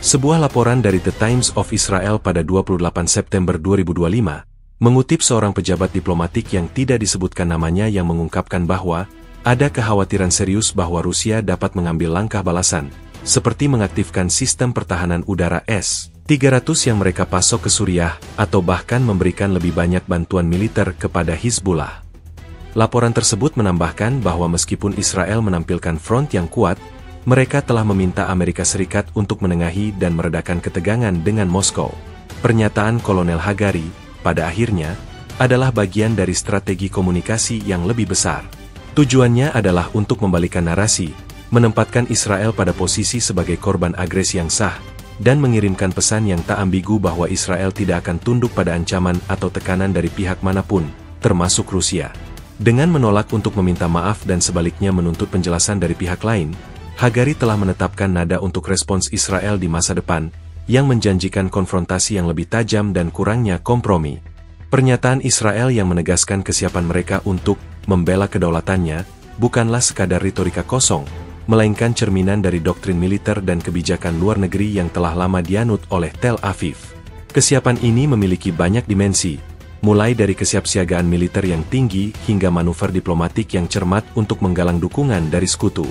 Sebuah laporan dari The Times of Israel pada 28 September 2025, mengutip seorang pejabat diplomatik yang tidak disebutkan namanya yang mengungkapkan bahwa ada kekhawatiran serius bahwa Rusia dapat mengambil langkah balasan, seperti mengaktifkan sistem pertahanan udara S-300 yang mereka pasok ke Suriah, atau bahkan memberikan lebih banyak bantuan militer kepada Hizbullah. Laporan tersebut menambahkan bahwa meskipun Israel menampilkan front yang kuat, mereka telah meminta Amerika Serikat untuk menengahi dan meredakan ketegangan dengan Moskow. Pernyataan Kolonel Hagari, pada akhirnya, adalah bagian dari strategi komunikasi yang lebih besar. Tujuannya adalah untuk membalikan narasi, menempatkan Israel pada posisi sebagai korban agresi yang sah, dan mengirimkan pesan yang tak ambigu bahwa Israel tidak akan tunduk pada ancaman atau tekanan dari pihak manapun, termasuk Rusia. Dengan menolak untuk meminta maaf dan sebaliknya menuntut penjelasan dari pihak lain, Hagari telah menetapkan nada untuk respons Israel di masa depan, yang menjanjikan konfrontasi yang lebih tajam dan kurangnya kompromi. Pernyataan Israel yang menegaskan kesiapan mereka untuk membela kedaulatannya, bukanlah sekadar retorika kosong, melainkan cerminan dari doktrin militer dan kebijakan luar negeri yang telah lama dianut oleh Tel Aviv. Kesiapan ini memiliki banyak dimensi, mulai dari kesiapsiagaan militer yang tinggi hingga manuver diplomatik yang cermat untuk menggalang dukungan dari sekutu.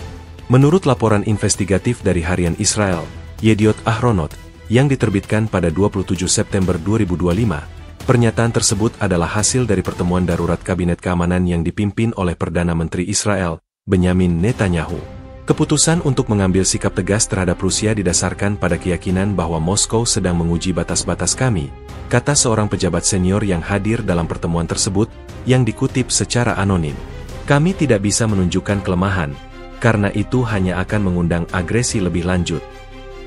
Menurut laporan investigatif dari harian Israel, Yediot Ahronot, yang diterbitkan pada 27 September 2025, pernyataan tersebut adalah hasil dari pertemuan darurat Kabinet Keamanan yang dipimpin oleh Perdana Menteri Israel, Benyamin Netanyahu. Keputusan untuk mengambil sikap tegas terhadap Rusia didasarkan pada keyakinan bahwa Moskow sedang menguji batas-batas kami, kata seorang pejabat senior yang hadir dalam pertemuan tersebut, yang dikutip secara anonim. Kami tidak bisa menunjukkan kelemahan, karena itu hanya akan mengundang agresi lebih lanjut.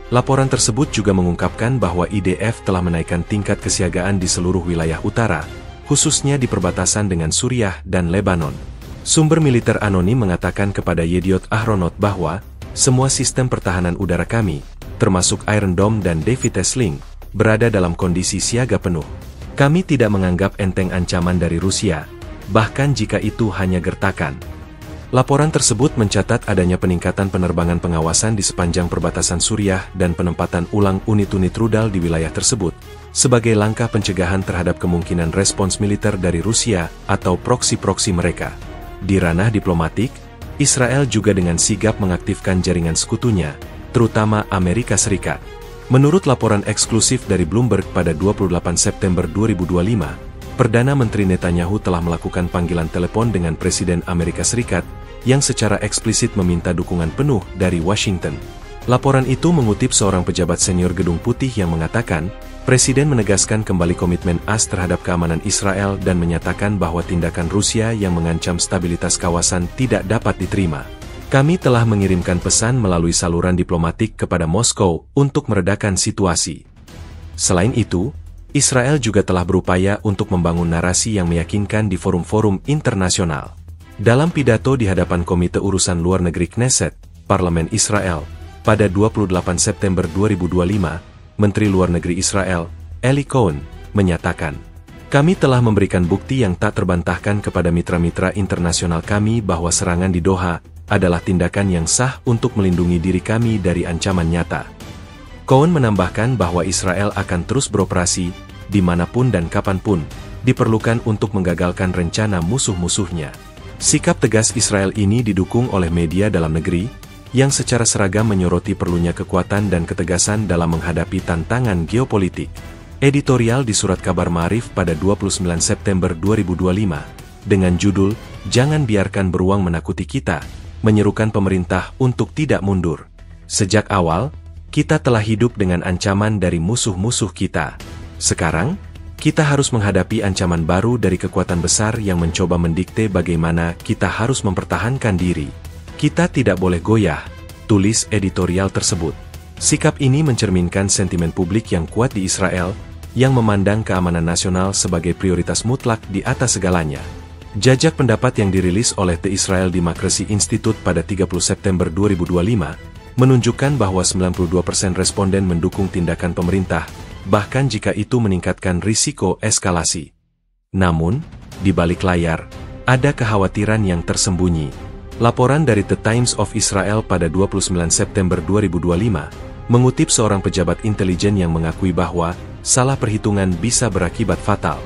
Laporan tersebut juga mengungkapkan bahwa IDF telah menaikkan tingkat kesiagaan di seluruh wilayah utara, khususnya di perbatasan dengan Suriah dan Lebanon. Sumber militer anonim mengatakan kepada Yediot Ahronot bahwa semua sistem pertahanan udara kami, termasuk Iron Dome dan David's Sling, berada dalam kondisi siaga penuh. Kami tidak menganggap enteng ancaman dari Rusia, bahkan jika itu hanya gertakan. Laporan tersebut mencatat adanya peningkatan penerbangan pengawasan di sepanjang perbatasan Suriah dan penempatan ulang unit-unit rudal di wilayah tersebut, sebagai langkah pencegahan terhadap kemungkinan respons militer dari Rusia atau proksi-proksi mereka. Di ranah diplomatik, Israel juga dengan sigap mengaktifkan jaringan sekutunya, terutama Amerika Serikat. Menurut laporan eksklusif dari Bloomberg pada 28 September 2025, Perdana Menteri Netanyahu telah melakukan panggilan telepon dengan Presiden Amerika Serikat, yang secara eksplisit meminta dukungan penuh dari Washington. Laporan itu mengutip seorang pejabat senior Gedung Putih yang mengatakan, Presiden menegaskan kembali komitmen AS terhadap keamanan Israel dan menyatakan bahwa tindakan Rusia yang mengancam stabilitas kawasan tidak dapat diterima. Kami telah mengirimkan pesan melalui saluran diplomatik kepada Moskow untuk meredakan situasi. Selain itu, Israel juga telah berupaya untuk membangun narasi yang meyakinkan di forum-forum internasional. Dalam pidato di hadapan Komite Urusan Luar Negeri Knesset, Parlemen Israel, pada 28 September 2025, Menteri Luar Negeri Israel, Eli Cohen, menyatakan, "Kami telah memberikan bukti yang tak terbantahkan kepada mitra-mitra internasional kami bahwa serangan di Doha adalah tindakan yang sah untuk melindungi diri kami dari ancaman nyata." Cohen menambahkan bahwa Israel akan terus beroperasi, dimanapun dan kapanpun, diperlukan untuk menggagalkan rencana musuh-musuhnya. Sikap tegas Israel ini didukung oleh media dalam negeri, yang secara seragam menyoroti perlunya kekuatan dan ketegasan dalam menghadapi tantangan geopolitik. Editorial di Surat Kabar Ma'arif pada 29 September 2025, dengan judul, "Jangan biarkan beruang menakuti kita," menyerukan pemerintah untuk tidak mundur. Sejak awal, kita telah hidup dengan ancaman dari musuh-musuh kita. Sekarang, kita harus menghadapi ancaman baru dari kekuatan besar yang mencoba mendikte bagaimana kita harus mempertahankan diri. Kita tidak boleh goyah, tulis editorial tersebut. Sikap ini mencerminkan sentimen publik yang kuat di Israel, yang memandang keamanan nasional sebagai prioritas mutlak di atas segalanya. Jajak pendapat yang dirilis oleh The Israel Democracy Institute pada 30 September 2025, menunjukkan bahwa 92% responden mendukung tindakan pemerintah, bahkan jika itu meningkatkan risiko eskalasi. Namun, di balik layar, ada kekhawatiran yang tersembunyi. Laporan dari The Times of Israel pada 29 September 2025, mengutip seorang pejabat intelijen yang mengakui bahwa salah perhitungan bisa berakibat fatal.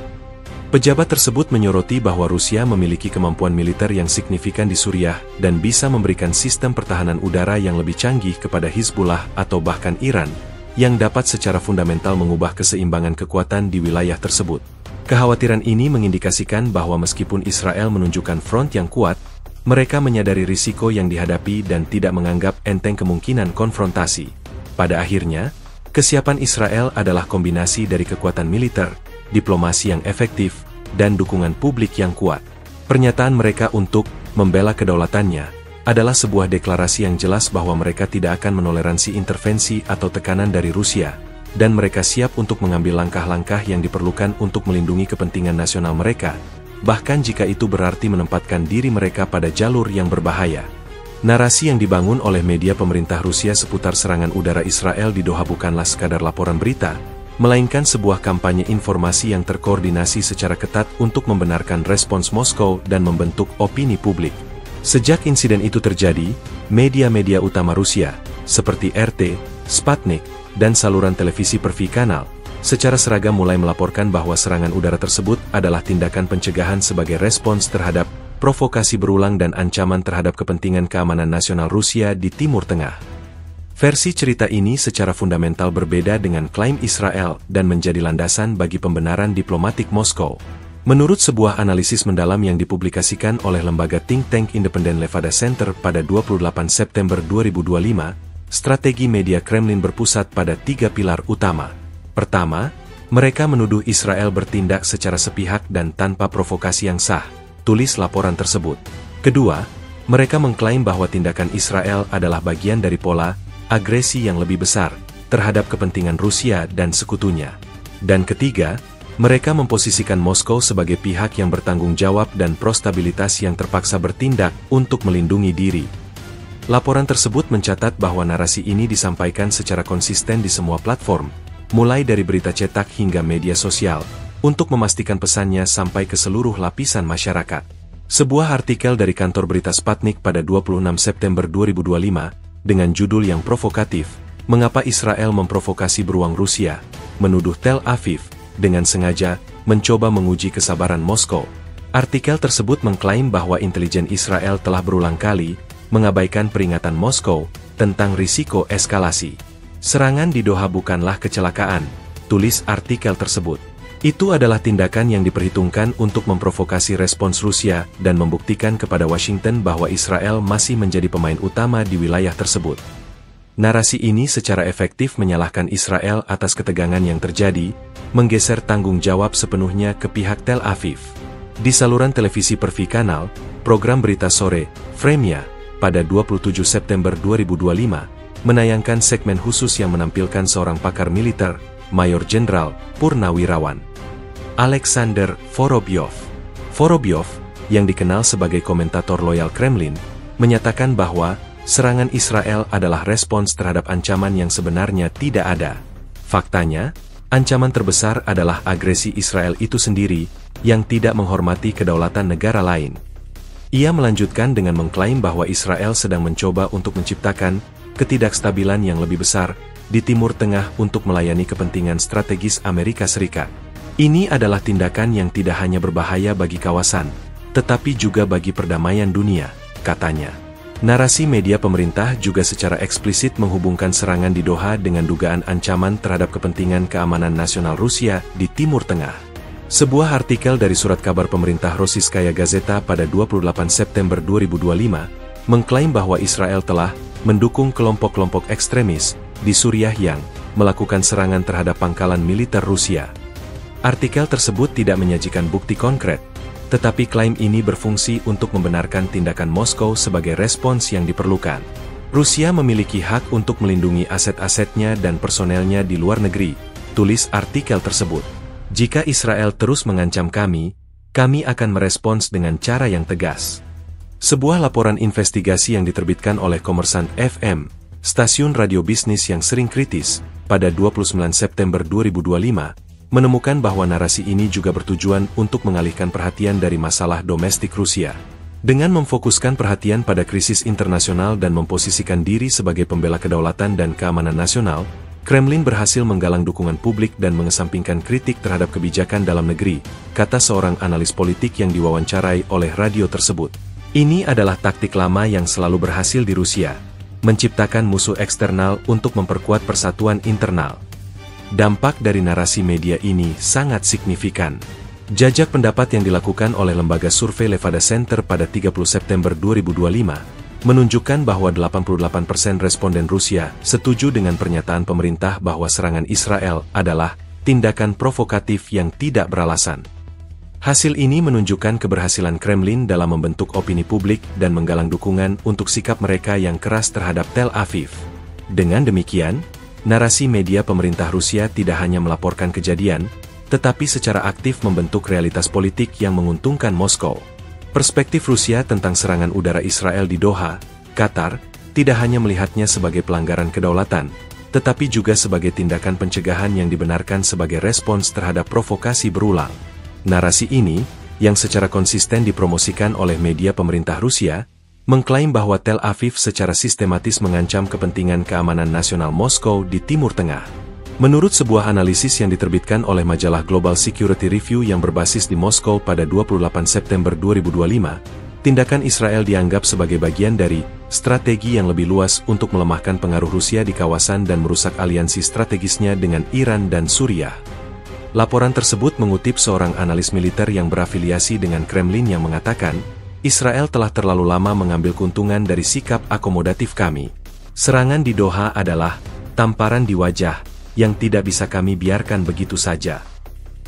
Pejabat tersebut menyoroti bahwa Rusia memiliki kemampuan militer yang signifikan di Suriah dan bisa memberikan sistem pertahanan udara yang lebih canggih kepada Hizbullah atau bahkan Iran, yang dapat secara fundamental mengubah keseimbangan kekuatan di wilayah tersebut. Kekhawatiran ini mengindikasikan bahwa meskipun Israel menunjukkan front yang kuat, mereka menyadari risiko yang dihadapi dan tidak menganggap enteng kemungkinan konfrontasi. Pada akhirnya, kesiapan Israel adalah kombinasi dari kekuatan militer, diplomasi yang efektif, dan dukungan publik yang kuat. Pernyataan mereka untuk membela kedaulatannya adalah sebuah deklarasi yang jelas bahwa mereka tidak akan menoleransi intervensi atau tekanan dari Rusia, dan mereka siap untuk mengambil langkah-langkah yang diperlukan untuk melindungi kepentingan nasional mereka, bahkan jika itu berarti menempatkan diri mereka pada jalur yang berbahaya. Narasi yang dibangun oleh media pemerintah Rusia seputar serangan udara Israel di Doha bukanlah sekadar laporan berita, melainkan sebuah kampanye informasi yang terkoordinasi secara ketat untuk membenarkan respons Moskow dan membentuk opini publik. Sejak insiden itu terjadi, media-media utama Rusia, seperti RT, Sputnik, dan saluran televisi Pervi Kanal, secara seragam mulai melaporkan bahwa serangan udara tersebut adalah tindakan pencegahan sebagai respons terhadap provokasi berulang dan ancaman terhadap kepentingan keamanan nasional Rusia di Timur Tengah. Versi cerita ini secara fundamental berbeda dengan klaim Israel dan menjadi landasan bagi pembenaran diplomatik Moskow. Menurut sebuah analisis mendalam yang dipublikasikan oleh lembaga think tank independen Levada Center pada 28 September 2025, strategi media Kremlin berpusat pada 3 pilar utama. Pertama, mereka menuduh Israel bertindak secara sepihak dan tanpa provokasi yang sah, tulis laporan tersebut. Kedua, mereka mengklaim bahwa tindakan Israel adalah bagian dari pola agresi yang lebih besar terhadap kepentingan Rusia dan sekutunya. Dan ketiga, mereka memposisikan Moskow sebagai pihak yang bertanggung jawab dan pro-stabilitas yang terpaksa bertindak untuk melindungi diri. Laporan tersebut mencatat bahwa narasi ini disampaikan secara konsisten di semua platform, mulai dari berita cetak hingga media sosial, untuk memastikan pesannya sampai ke seluruh lapisan masyarakat. Sebuah artikel dari kantor berita Sputnik pada 26 September 2025, dengan judul yang provokatif, "Mengapa Israel memprovokasi beruang Rusia?" menuduh Tel Aviv, dengan sengaja, mencoba menguji kesabaran Moskow. Artikel tersebut mengklaim bahwa intelijen Israel telah berulang kali mengabaikan peringatan Moskow tentang risiko eskalasi. "Serangan di Doha bukanlah kecelakaan," tulis artikel tersebut. Itu adalah tindakan yang diperhitungkan untuk memprovokasi respons Rusia dan membuktikan kepada Washington bahwa Israel masih menjadi pemain utama di wilayah tersebut. Narasi ini secara efektif menyalahkan Israel atas ketegangan yang terjadi, menggeser tanggung jawab sepenuhnya ke pihak Tel Aviv. Di saluran televisi Pervi Kanal, program berita sore, Vremya, pada 27 September 2025, menayangkan segmen khusus yang menampilkan seorang pakar militer, Mayor Jenderal, Purnawirawan. Alexander Vorobyov. Vorobyov, yang dikenal sebagai komentator loyal Kremlin, menyatakan bahwa serangan Israel adalah respons terhadap ancaman yang sebenarnya tidak ada. Faktanya, ancaman terbesar adalah agresi Israel itu sendiri, yang tidak menghormati kedaulatan negara lain. Ia melanjutkan dengan mengklaim bahwa Israel sedang mencoba untuk menciptakan ketidakstabilan yang lebih besar di Timur Tengah untuk melayani kepentingan strategis Amerika Serikat. Ini adalah tindakan yang tidak hanya berbahaya bagi kawasan, tetapi juga bagi perdamaian dunia, katanya. Narasi media pemerintah juga secara eksplisit menghubungkan serangan di Doha dengan dugaan ancaman terhadap kepentingan keamanan nasional Rusia di Timur Tengah. Sebuah artikel dari surat kabar pemerintah Rossiyskaya Gazeta pada 28 September 2025 mengklaim bahwa Israel telah mendukung kelompok-kelompok ekstremis di Suriah yang melakukan serangan terhadap pangkalan militer Rusia. Artikel tersebut tidak menyajikan bukti konkret, tetapi klaim ini berfungsi untuk membenarkan tindakan Moskow sebagai respons yang diperlukan. Rusia memiliki hak untuk melindungi aset-asetnya dan personelnya di luar negeri, tulis artikel tersebut. Jika Israel terus mengancam kami akan merespons dengan cara yang tegas. Sebuah laporan investigasi yang diterbitkan oleh Kommersant FM, stasiun radio bisnis yang sering kritis, pada 29 September 2025, menemukan bahwa narasi ini juga bertujuan untuk mengalihkan perhatian dari masalah domestik Rusia. Dengan memfokuskan perhatian pada krisis internasional dan memposisikan diri sebagai pembela kedaulatan dan keamanan nasional, Kremlin berhasil menggalang dukungan publik dan mengesampingkan kritik terhadap kebijakan dalam negeri, kata seorang analis politik yang diwawancarai oleh radio tersebut. Ini adalah taktik lama yang selalu berhasil di Rusia, menciptakan musuh eksternal untuk memperkuat persatuan internal. Dampak dari narasi media ini sangat signifikan. Jajak pendapat yang dilakukan oleh lembaga survei Levada Center pada 30 September 2025 menunjukkan bahwa 88% responden Rusia setuju dengan pernyataan pemerintah bahwa serangan Israel adalah tindakan provokatif yang tidak beralasan. Hasil ini menunjukkan keberhasilan Kremlin dalam membentuk opini publik dan menggalang dukungan untuk sikap mereka yang keras terhadap Tel Aviv. Dengan demikian, narasi media pemerintah Rusia tidak hanya melaporkan kejadian, tetapi secara aktif membentuk realitas politik yang menguntungkan Moskow. Perspektif Rusia tentang serangan udara Israel di Doha, Qatar, tidak hanya melihatnya sebagai pelanggaran kedaulatan, tetapi juga sebagai tindakan pencegahan yang dibenarkan sebagai respons terhadap provokasi berulang. Narasi ini, yang secara konsisten dipromosikan oleh media pemerintah Rusia, mengklaim bahwa Tel Aviv secara sistematis mengancam kepentingan keamanan nasional Moskow di Timur Tengah. Menurut sebuah analisis yang diterbitkan oleh majalah Global Security Review yang berbasis di Moskow pada 28 September 2025, tindakan Israel dianggap sebagai bagian dari strategi yang lebih luas untuk melemahkan pengaruh Rusia di kawasan dan merusak aliansi strategisnya dengan Iran dan Suriah. Laporan tersebut mengutip seorang analis militer yang berafiliasi dengan Kremlin yang mengatakan, Israel telah terlalu lama mengambil keuntungan dari sikap akomodatif kami. Serangan di Doha adalah tamparan di wajah yang tidak bisa kami biarkan begitu saja.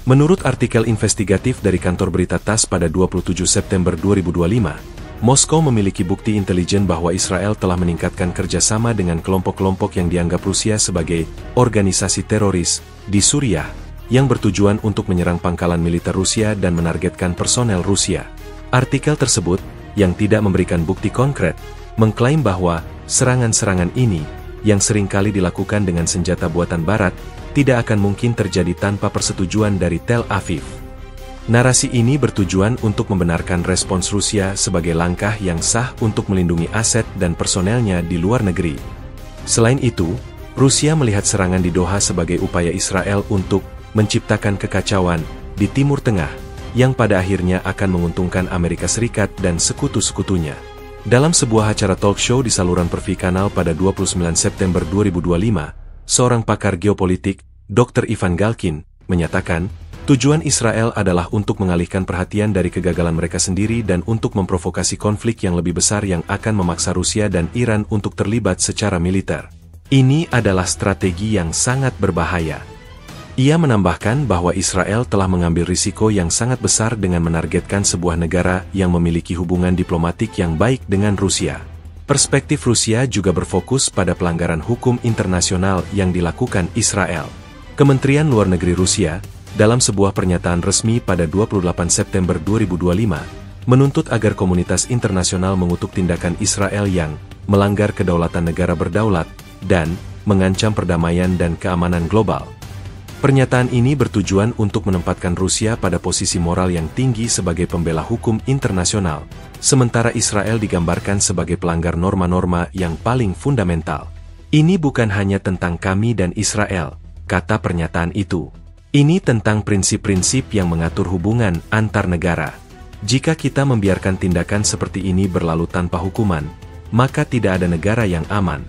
Menurut artikel investigatif dari kantor berita TASS pada 27 September 2025, Moskow memiliki bukti intelijen bahwa Israel telah meningkatkan kerjasama dengan kelompok-kelompok yang dianggap Rusia sebagai organisasi teroris di Suriah, yang bertujuan untuk menyerang pangkalan militer Rusia dan menargetkan personel Rusia. Artikel tersebut, yang tidak memberikan bukti konkret, mengklaim bahwa serangan-serangan ini, yang seringkali dilakukan dengan senjata buatan Barat, tidak akan mungkin terjadi tanpa persetujuan dari Tel Aviv. Narasi ini bertujuan untuk membenarkan respons Rusia sebagai langkah yang sah untuk melindungi aset dan personelnya di luar negeri. Selain itu, Rusia melihat serangan di Doha sebagai upaya Israel untuk menciptakan kekacauan di Timur Tengah, yang pada akhirnya akan menguntungkan Amerika Serikat dan sekutu-sekutunya. Dalam sebuah acara talk show di saluran Pervi Kanal pada 29 September 2025, seorang pakar geopolitik, Dr. Ivan Galkin, menyatakan, tujuan Israel adalah untuk mengalihkan perhatian dari kegagalan mereka sendiri dan untuk memprovokasi konflik yang lebih besar yang akan memaksa Rusia dan Iran untuk terlibat secara militer. Ini adalah strategi yang sangat berbahaya. Ia menambahkan bahwa Israel telah mengambil risiko yang sangat besar dengan menargetkan sebuah negara yang memiliki hubungan diplomatik yang baik dengan Rusia. Perspektif Rusia juga berfokus pada pelanggaran hukum internasional yang dilakukan Israel. Kementerian Luar Negeri Rusia, dalam sebuah pernyataan resmi pada 28 September 2025, menuntut agar komunitas internasional mengutuk tindakan Israel yang melanggar kedaulatan negara berdaulat dan mengancam perdamaian dan keamanan global. Pernyataan ini bertujuan untuk menempatkan Rusia pada posisi moral yang tinggi sebagai pembela hukum internasional, sementara Israel digambarkan sebagai pelanggar norma-norma yang paling fundamental. Ini bukan hanya tentang kami dan Israel, kata pernyataan itu. Ini tentang prinsip-prinsip yang mengatur hubungan antar negara. Jika kita membiarkan tindakan seperti ini berlalu tanpa hukuman, maka tidak ada negara yang aman.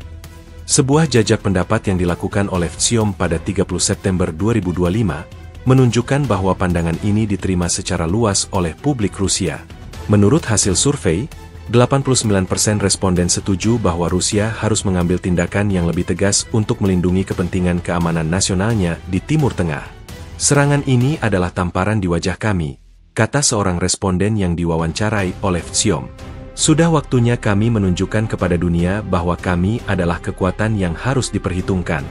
Sebuah jajak pendapat yang dilakukan oleh Vtsiom pada 30 September 2025 menunjukkan bahwa pandangan ini diterima secara luas oleh publik Rusia. Menurut hasil survei, 89% responden setuju bahwa Rusia harus mengambil tindakan yang lebih tegas untuk melindungi kepentingan keamanan nasionalnya di Timur Tengah. Serangan ini adalah tamparan di wajah kami, kata seorang responden yang diwawancarai oleh Vtsiom. Sudah waktunya kami menunjukkan kepada dunia bahwa kami adalah kekuatan yang harus diperhitungkan.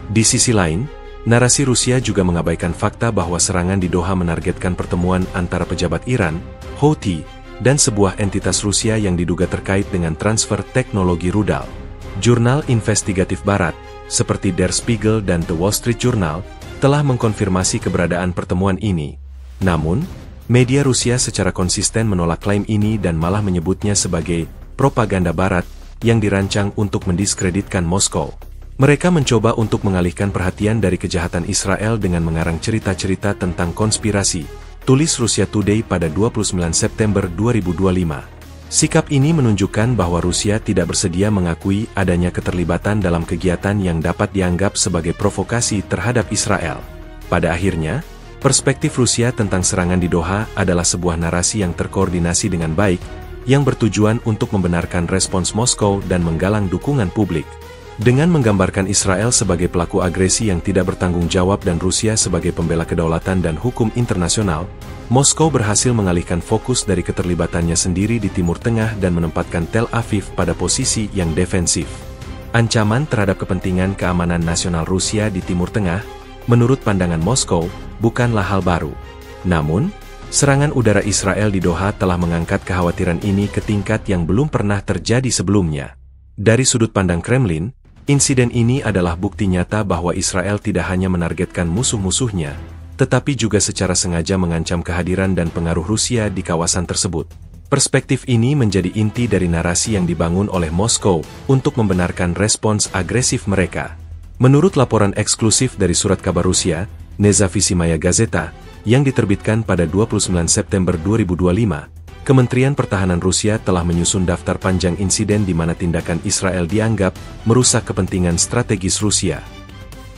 Di sisi lain, narasi Rusia juga mengabaikan fakta bahwa serangan di Doha menargetkan pertemuan antara pejabat Iran, Houthi, dan sebuah entitas Rusia yang diduga terkait dengan transfer teknologi rudal. Jurnal investigatif Barat, seperti Der Spiegel dan The Wall Street Journal, telah mengkonfirmasi keberadaan pertemuan ini. Namun, media Rusia secara konsisten menolak klaim ini dan malah menyebutnya sebagai propaganda Barat yang dirancang untuk mendiskreditkan Moskow. Mereka mencoba untuk mengalihkan perhatian dari kejahatan Israel dengan mengarang cerita-cerita tentang konspirasi, tulis Russia Today pada 29 September 2025. Sikap ini menunjukkan bahwa Rusia tidak bersedia mengakui adanya keterlibatan dalam kegiatan yang dapat dianggap sebagai provokasi terhadap Israel. Pada akhirnya, perspektif Rusia tentang serangan di Doha adalah sebuah narasi yang terkoordinasi dengan baik, yang bertujuan untuk membenarkan respons Moskow dan menggalang dukungan publik. Dengan menggambarkan Israel sebagai pelaku agresi yang tidak bertanggung jawab dan Rusia sebagai pembela kedaulatan dan hukum internasional, Moskow berhasil mengalihkan fokus dari keterlibatannya sendiri di Timur Tengah dan menempatkan Tel Aviv pada posisi yang defensif. Ancaman terhadap kepentingan keamanan nasional Rusia di Timur Tengah, menurut pandangan Moskow, bukanlah hal baru. Namun, serangan udara Israel di Doha telah mengangkat kekhawatiran ini ke tingkat yang belum pernah terjadi sebelumnya. Dari sudut pandang Kremlin, insiden ini adalah bukti nyata bahwa Israel tidak hanya menargetkan musuh-musuhnya, tetapi juga secara sengaja mengancam kehadiran dan pengaruh Rusia di kawasan tersebut. Perspektif ini menjadi inti dari narasi yang dibangun oleh Moskow untuk membenarkan respons agresif mereka. Menurut laporan eksklusif dari surat kabar Rusia, Nezavisimaya Gazeta, yang diterbitkan pada 29 September 2025, Kementerian Pertahanan Rusia telah menyusun daftar panjang insiden di mana tindakan Israel dianggap merusak kepentingan strategis Rusia.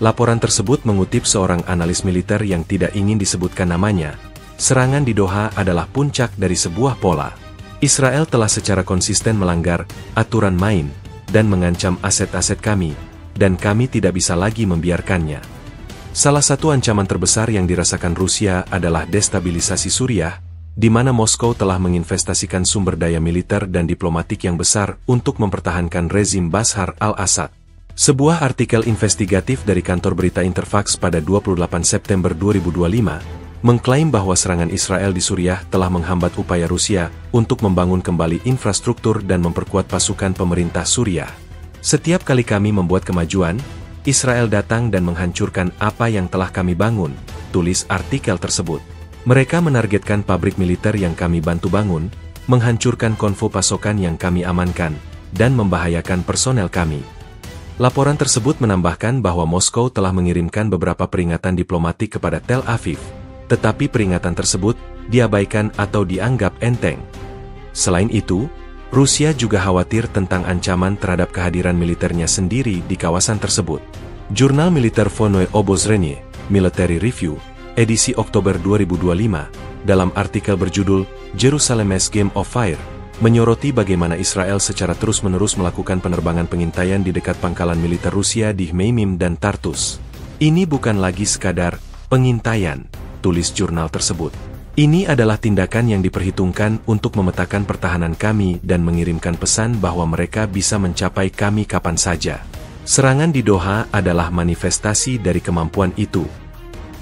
Laporan tersebut mengutip seorang analis militer yang tidak ingin disebutkan namanya. Serangan di Doha adalah puncak dari sebuah pola. Israel telah secara konsisten melanggar aturan main dan mengancam aset-aset kami, dan kami tidak bisa lagi membiarkannya. Salah satu ancaman terbesar yang dirasakan Rusia adalah destabilisasi Suriah, di mana Moskow telah menginvestasikan sumber daya militer dan diplomatik yang besar untuk mempertahankan rezim Bashar al-Assad. Sebuah artikel investigatif dari kantor berita Interfax pada 28 September 2025 mengklaim bahwa serangan Israel di Suriah telah menghambat upaya Rusia untuk membangun kembali infrastruktur dan memperkuat pasukan pemerintah Suriah. Setiap kali kami membuat kemajuan, Israel datang dan menghancurkan apa yang telah kami bangun, tulis artikel tersebut. Mereka menargetkan pabrik militer yang kami bantu bangun, menghancurkan konvo pasokan yang kami amankan, dan membahayakan personel kami. Laporan tersebut menambahkan bahwa Moskow telah mengirimkan beberapa peringatan diplomatik kepada Tel Aviv, tetapi peringatan tersebut diabaikan atau dianggap enteng. Selain itu, Rusia juga khawatir tentang ancaman terhadap kehadiran militernya sendiri di kawasan tersebut. Jurnal militer Vonoe Obozrenie, Military Review, edisi Oktober 2025, dalam artikel berjudul Jerusalem's Game of Fire, menyoroti bagaimana Israel secara terus-menerus melakukan penerbangan pengintaian di dekat pangkalan militer Rusia di Hmeimim dan Tartus. Ini bukan lagi sekadar pengintaian, tulis jurnal tersebut. Ini adalah tindakan yang diperhitungkan untuk memetakan pertahanan kami dan mengirimkan pesan bahwa mereka bisa mencapai kami kapan saja. Serangan di Doha adalah manifestasi dari kemampuan itu.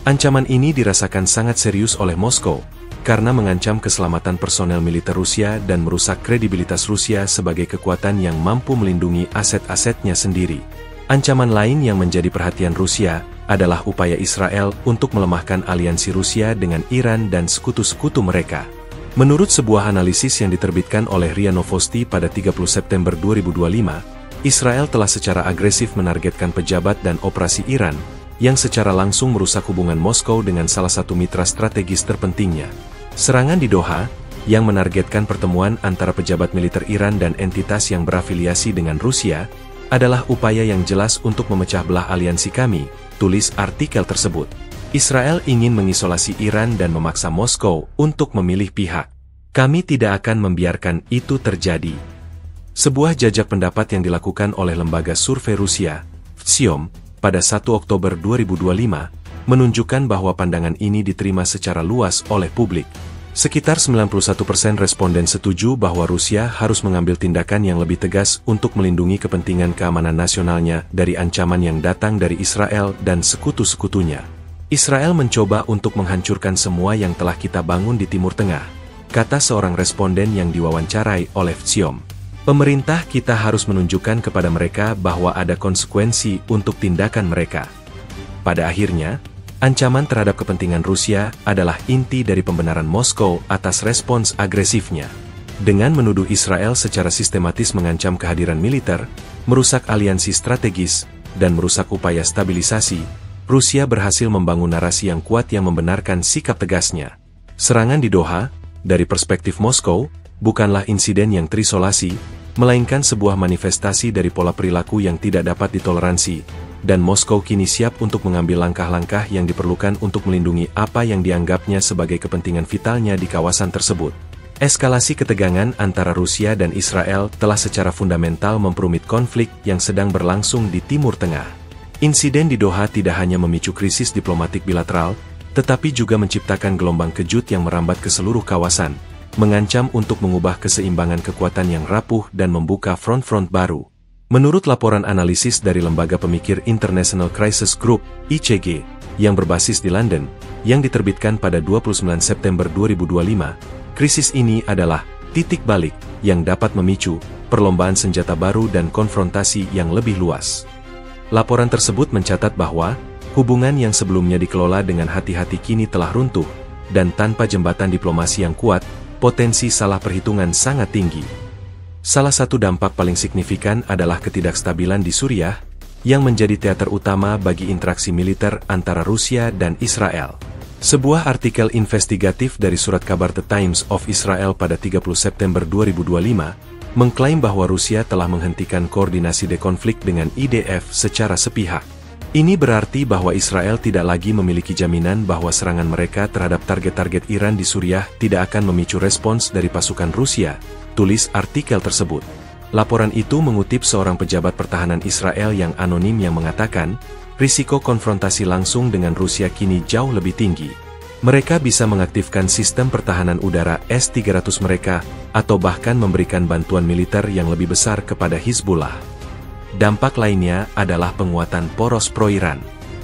Ancaman ini dirasakan sangat serius oleh Moskow, karena mengancam keselamatan personel militer Rusia dan merusak kredibilitas Rusia sebagai kekuatan yang mampu melindungi aset-asetnya sendiri. Ancaman lain yang menjadi perhatian Rusia adalah upaya Israel untuk melemahkan aliansi Rusia dengan Iran dan sekutu-sekutu mereka. Menurut sebuah analisis yang diterbitkan oleh RIA Novosti pada 30 September 2025, Israel telah secara agresif menargetkan pejabat dan operasi Iran, yang secara langsung merusak hubungan Moskow dengan salah satu mitra strategis terpentingnya. Serangan di Doha, yang menargetkan pertemuan antara pejabat militer Iran dan entitas yang berafiliasi dengan Rusia, adalah upaya yang jelas untuk memecah belah aliansi kami, tulis artikel tersebut. Israel ingin mengisolasi Iran dan memaksa Moskow untuk memilih pihak. Kami tidak akan membiarkan itu terjadi. Sebuah jajak pendapat yang dilakukan oleh lembaga survei Rusia, Vtsiom, pada 1 Oktober 2025, menunjukkan bahwa pandangan ini diterima secara luas oleh publik. Sekitar 91% responden setuju bahwa Rusia harus mengambil tindakan yang lebih tegas untuk melindungi kepentingan keamanan nasionalnya dari ancaman yang datang dari Israel dan sekutu-sekutunya. Israel mencoba untuk menghancurkan semua yang telah kita bangun di Timur Tengah, kata seorang responden yang diwawancarai oleh Vtsiom. Pemerintah kita harus menunjukkan kepada mereka bahwa ada konsekuensi untuk tindakan mereka. Pada akhirnya, ancaman terhadap kepentingan Rusia adalah inti dari pembenaran Moskow atas respons agresifnya. Dengan menuduh Israel secara sistematis mengancam kehadiran militer, merusak aliansi strategis, dan merusak upaya stabilisasi, Rusia berhasil membangun narasi yang kuat yang membenarkan sikap tegasnya. Serangan di Doha, dari perspektif Moskow, bukanlah insiden yang terisolasi, melainkan sebuah manifestasi dari pola perilaku yang tidak dapat ditoleransi, dan Moskow kini siap untuk mengambil langkah-langkah yang diperlukan untuk melindungi apa yang dianggapnya sebagai kepentingan vitalnya di kawasan tersebut. Eskalasi ketegangan antara Rusia dan Israel telah secara fundamental memperumit konflik yang sedang berlangsung di Timur Tengah. Insiden di Doha tidak hanya memicu krisis diplomatik bilateral, tetapi juga menciptakan gelombang kejut yang merambat ke seluruh kawasan, mengancam untuk mengubah keseimbangan kekuatan yang rapuh dan membuka front-front baru. Menurut laporan analisis dari Lembaga Pemikir International Crisis Group, ICG, yang berbasis di London, yang diterbitkan pada 29 September 2025, krisis ini adalah titik balik yang dapat memicu perlombaan senjata baru dan konfrontasi yang lebih luas. Laporan tersebut mencatat bahwa hubungan yang sebelumnya dikelola dengan hati-hati kini telah runtuh, dan tanpa jembatan diplomasi yang kuat, potensi salah perhitungan sangat tinggi. Salah satu dampak paling signifikan adalah ketidakstabilan di Suriah, yang menjadi teater utama bagi interaksi militer antara Rusia dan Israel. Sebuah artikel investigatif dari surat kabar The Times of Israel pada 30 September 2025, mengklaim bahwa Rusia telah menghentikan koordinasi dekonflik dengan IDF secara sepihak. Ini berarti bahwa Israel tidak lagi memiliki jaminan bahwa serangan mereka terhadap target-target Iran di Suriah tidak akan memicu respons dari pasukan Rusia, tulis artikel tersebut. Laporan itu mengutip seorang pejabat pertahanan Israel yang anonim yang mengatakan, risiko konfrontasi langsung dengan Rusia kini jauh lebih tinggi. Mereka bisa mengaktifkan sistem pertahanan udara S-300 mereka, atau bahkan memberikan bantuan militer yang lebih besar kepada Hizbullah. Dampak lainnya adalah penguatan poros pro-Iran.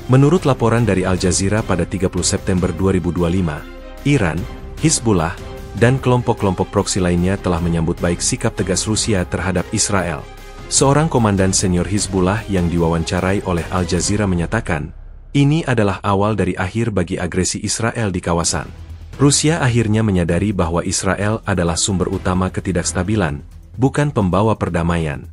Menurut laporan dari Al Jazeera pada 30 September 2025, Iran, Hizbullah, dan kelompok-kelompok proksi lainnya telah menyambut baik sikap tegas Rusia terhadap Israel. Seorang komandan senior Hizbullah yang diwawancarai oleh Al Jazeera menyatakan, ini adalah awal dari akhir bagi agresi Israel di kawasan. Rusia akhirnya menyadari bahwa Israel adalah sumber utama ketidakstabilan, bukan pembawa perdamaian.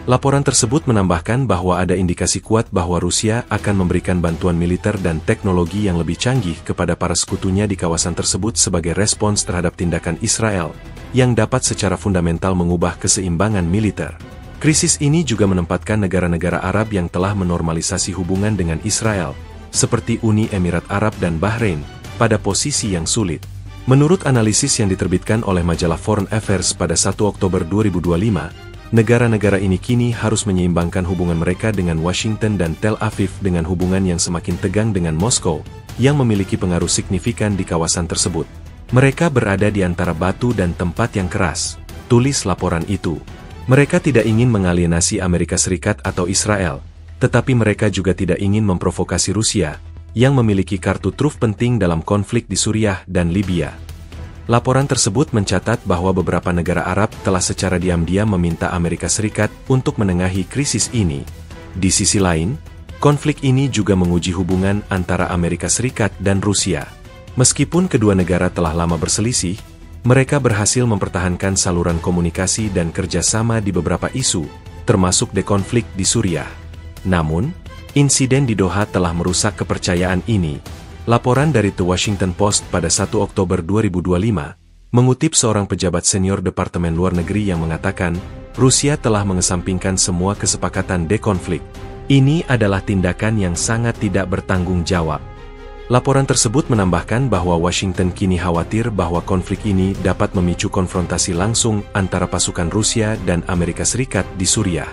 Laporan tersebut menambahkan bahwa ada indikasi kuat bahwa Rusia akan memberikan bantuan militer dan teknologi yang lebih canggih kepada para sekutunya di kawasan tersebut sebagai respons terhadap tindakan Israel, yang dapat secara fundamental mengubah keseimbangan militer. Krisis ini juga menempatkan negara-negara Arab yang telah menormalisasi hubungan dengan Israel, seperti Uni Emirat Arab dan Bahrain, pada posisi yang sulit. Menurut analisis yang diterbitkan oleh majalah Foreign Affairs pada 1 Oktober 2025, negara-negara ini kini harus menyeimbangkan hubungan mereka dengan Washington dan Tel Aviv dengan hubungan yang semakin tegang dengan Moskow, yang memiliki pengaruh signifikan di kawasan tersebut. Mereka berada di antara batu dan tempat yang keras, tulis laporan itu. Mereka tidak ingin mengalienasi Amerika Serikat atau Israel, tetapi mereka juga tidak ingin memprovokasi Rusia, yang memiliki kartu truf penting dalam konflik di Suriah dan Libya. Laporan tersebut mencatat bahwa beberapa negara Arab telah secara diam-diam meminta Amerika Serikat untuk menengahi krisis ini. Di sisi lain, konflik ini juga menguji hubungan antara Amerika Serikat dan Rusia. Meskipun kedua negara telah lama berselisih, mereka berhasil mempertahankan saluran komunikasi dan kerjasama di beberapa isu, termasuk dekonflik di Suriah. Namun, insiden di Doha telah merusak kepercayaan ini. Laporan dari The Washington Post pada 1 Oktober 2025, mengutip seorang pejabat senior Departemen Luar Negeri yang mengatakan, Rusia telah mengesampingkan semua kesepakatan dekonflik. Ini adalah tindakan yang sangat tidak bertanggung jawab. Laporan tersebut menambahkan bahwa Washington kini khawatir bahwa konflik ini dapat memicu konfrontasi langsung antara pasukan Rusia dan Amerika Serikat di Suriah.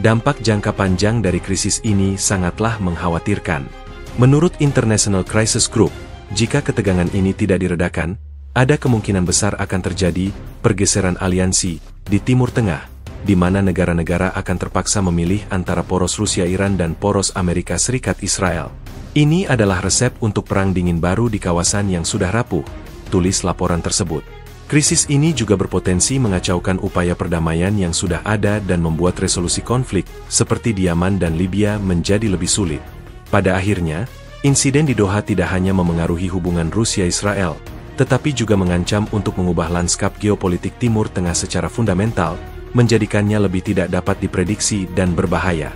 Dampak jangka panjang dari krisis ini sangatlah mengkhawatirkan. Menurut International Crisis Group, jika ketegangan ini tidak diredakan, ada kemungkinan besar akan terjadi pergeseran aliansi di Timur Tengah, di mana negara-negara akan terpaksa memilih antara poros Rusia-Iran dan poros Amerika Serikat-Israel. Ini adalah resep untuk perang dingin baru di kawasan yang sudah rapuh, tulis laporan tersebut. Krisis ini juga berpotensi mengacaukan upaya perdamaian yang sudah ada dan membuat resolusi konflik, seperti di Yaman dan Libya menjadi lebih sulit. Pada akhirnya, insiden di Doha tidak hanya memengaruhi hubungan Rusia-Israel, tetapi juga mengancam untuk mengubah lanskap geopolitik Timur Tengah secara fundamental, menjadikannya lebih tidak dapat diprediksi dan berbahaya.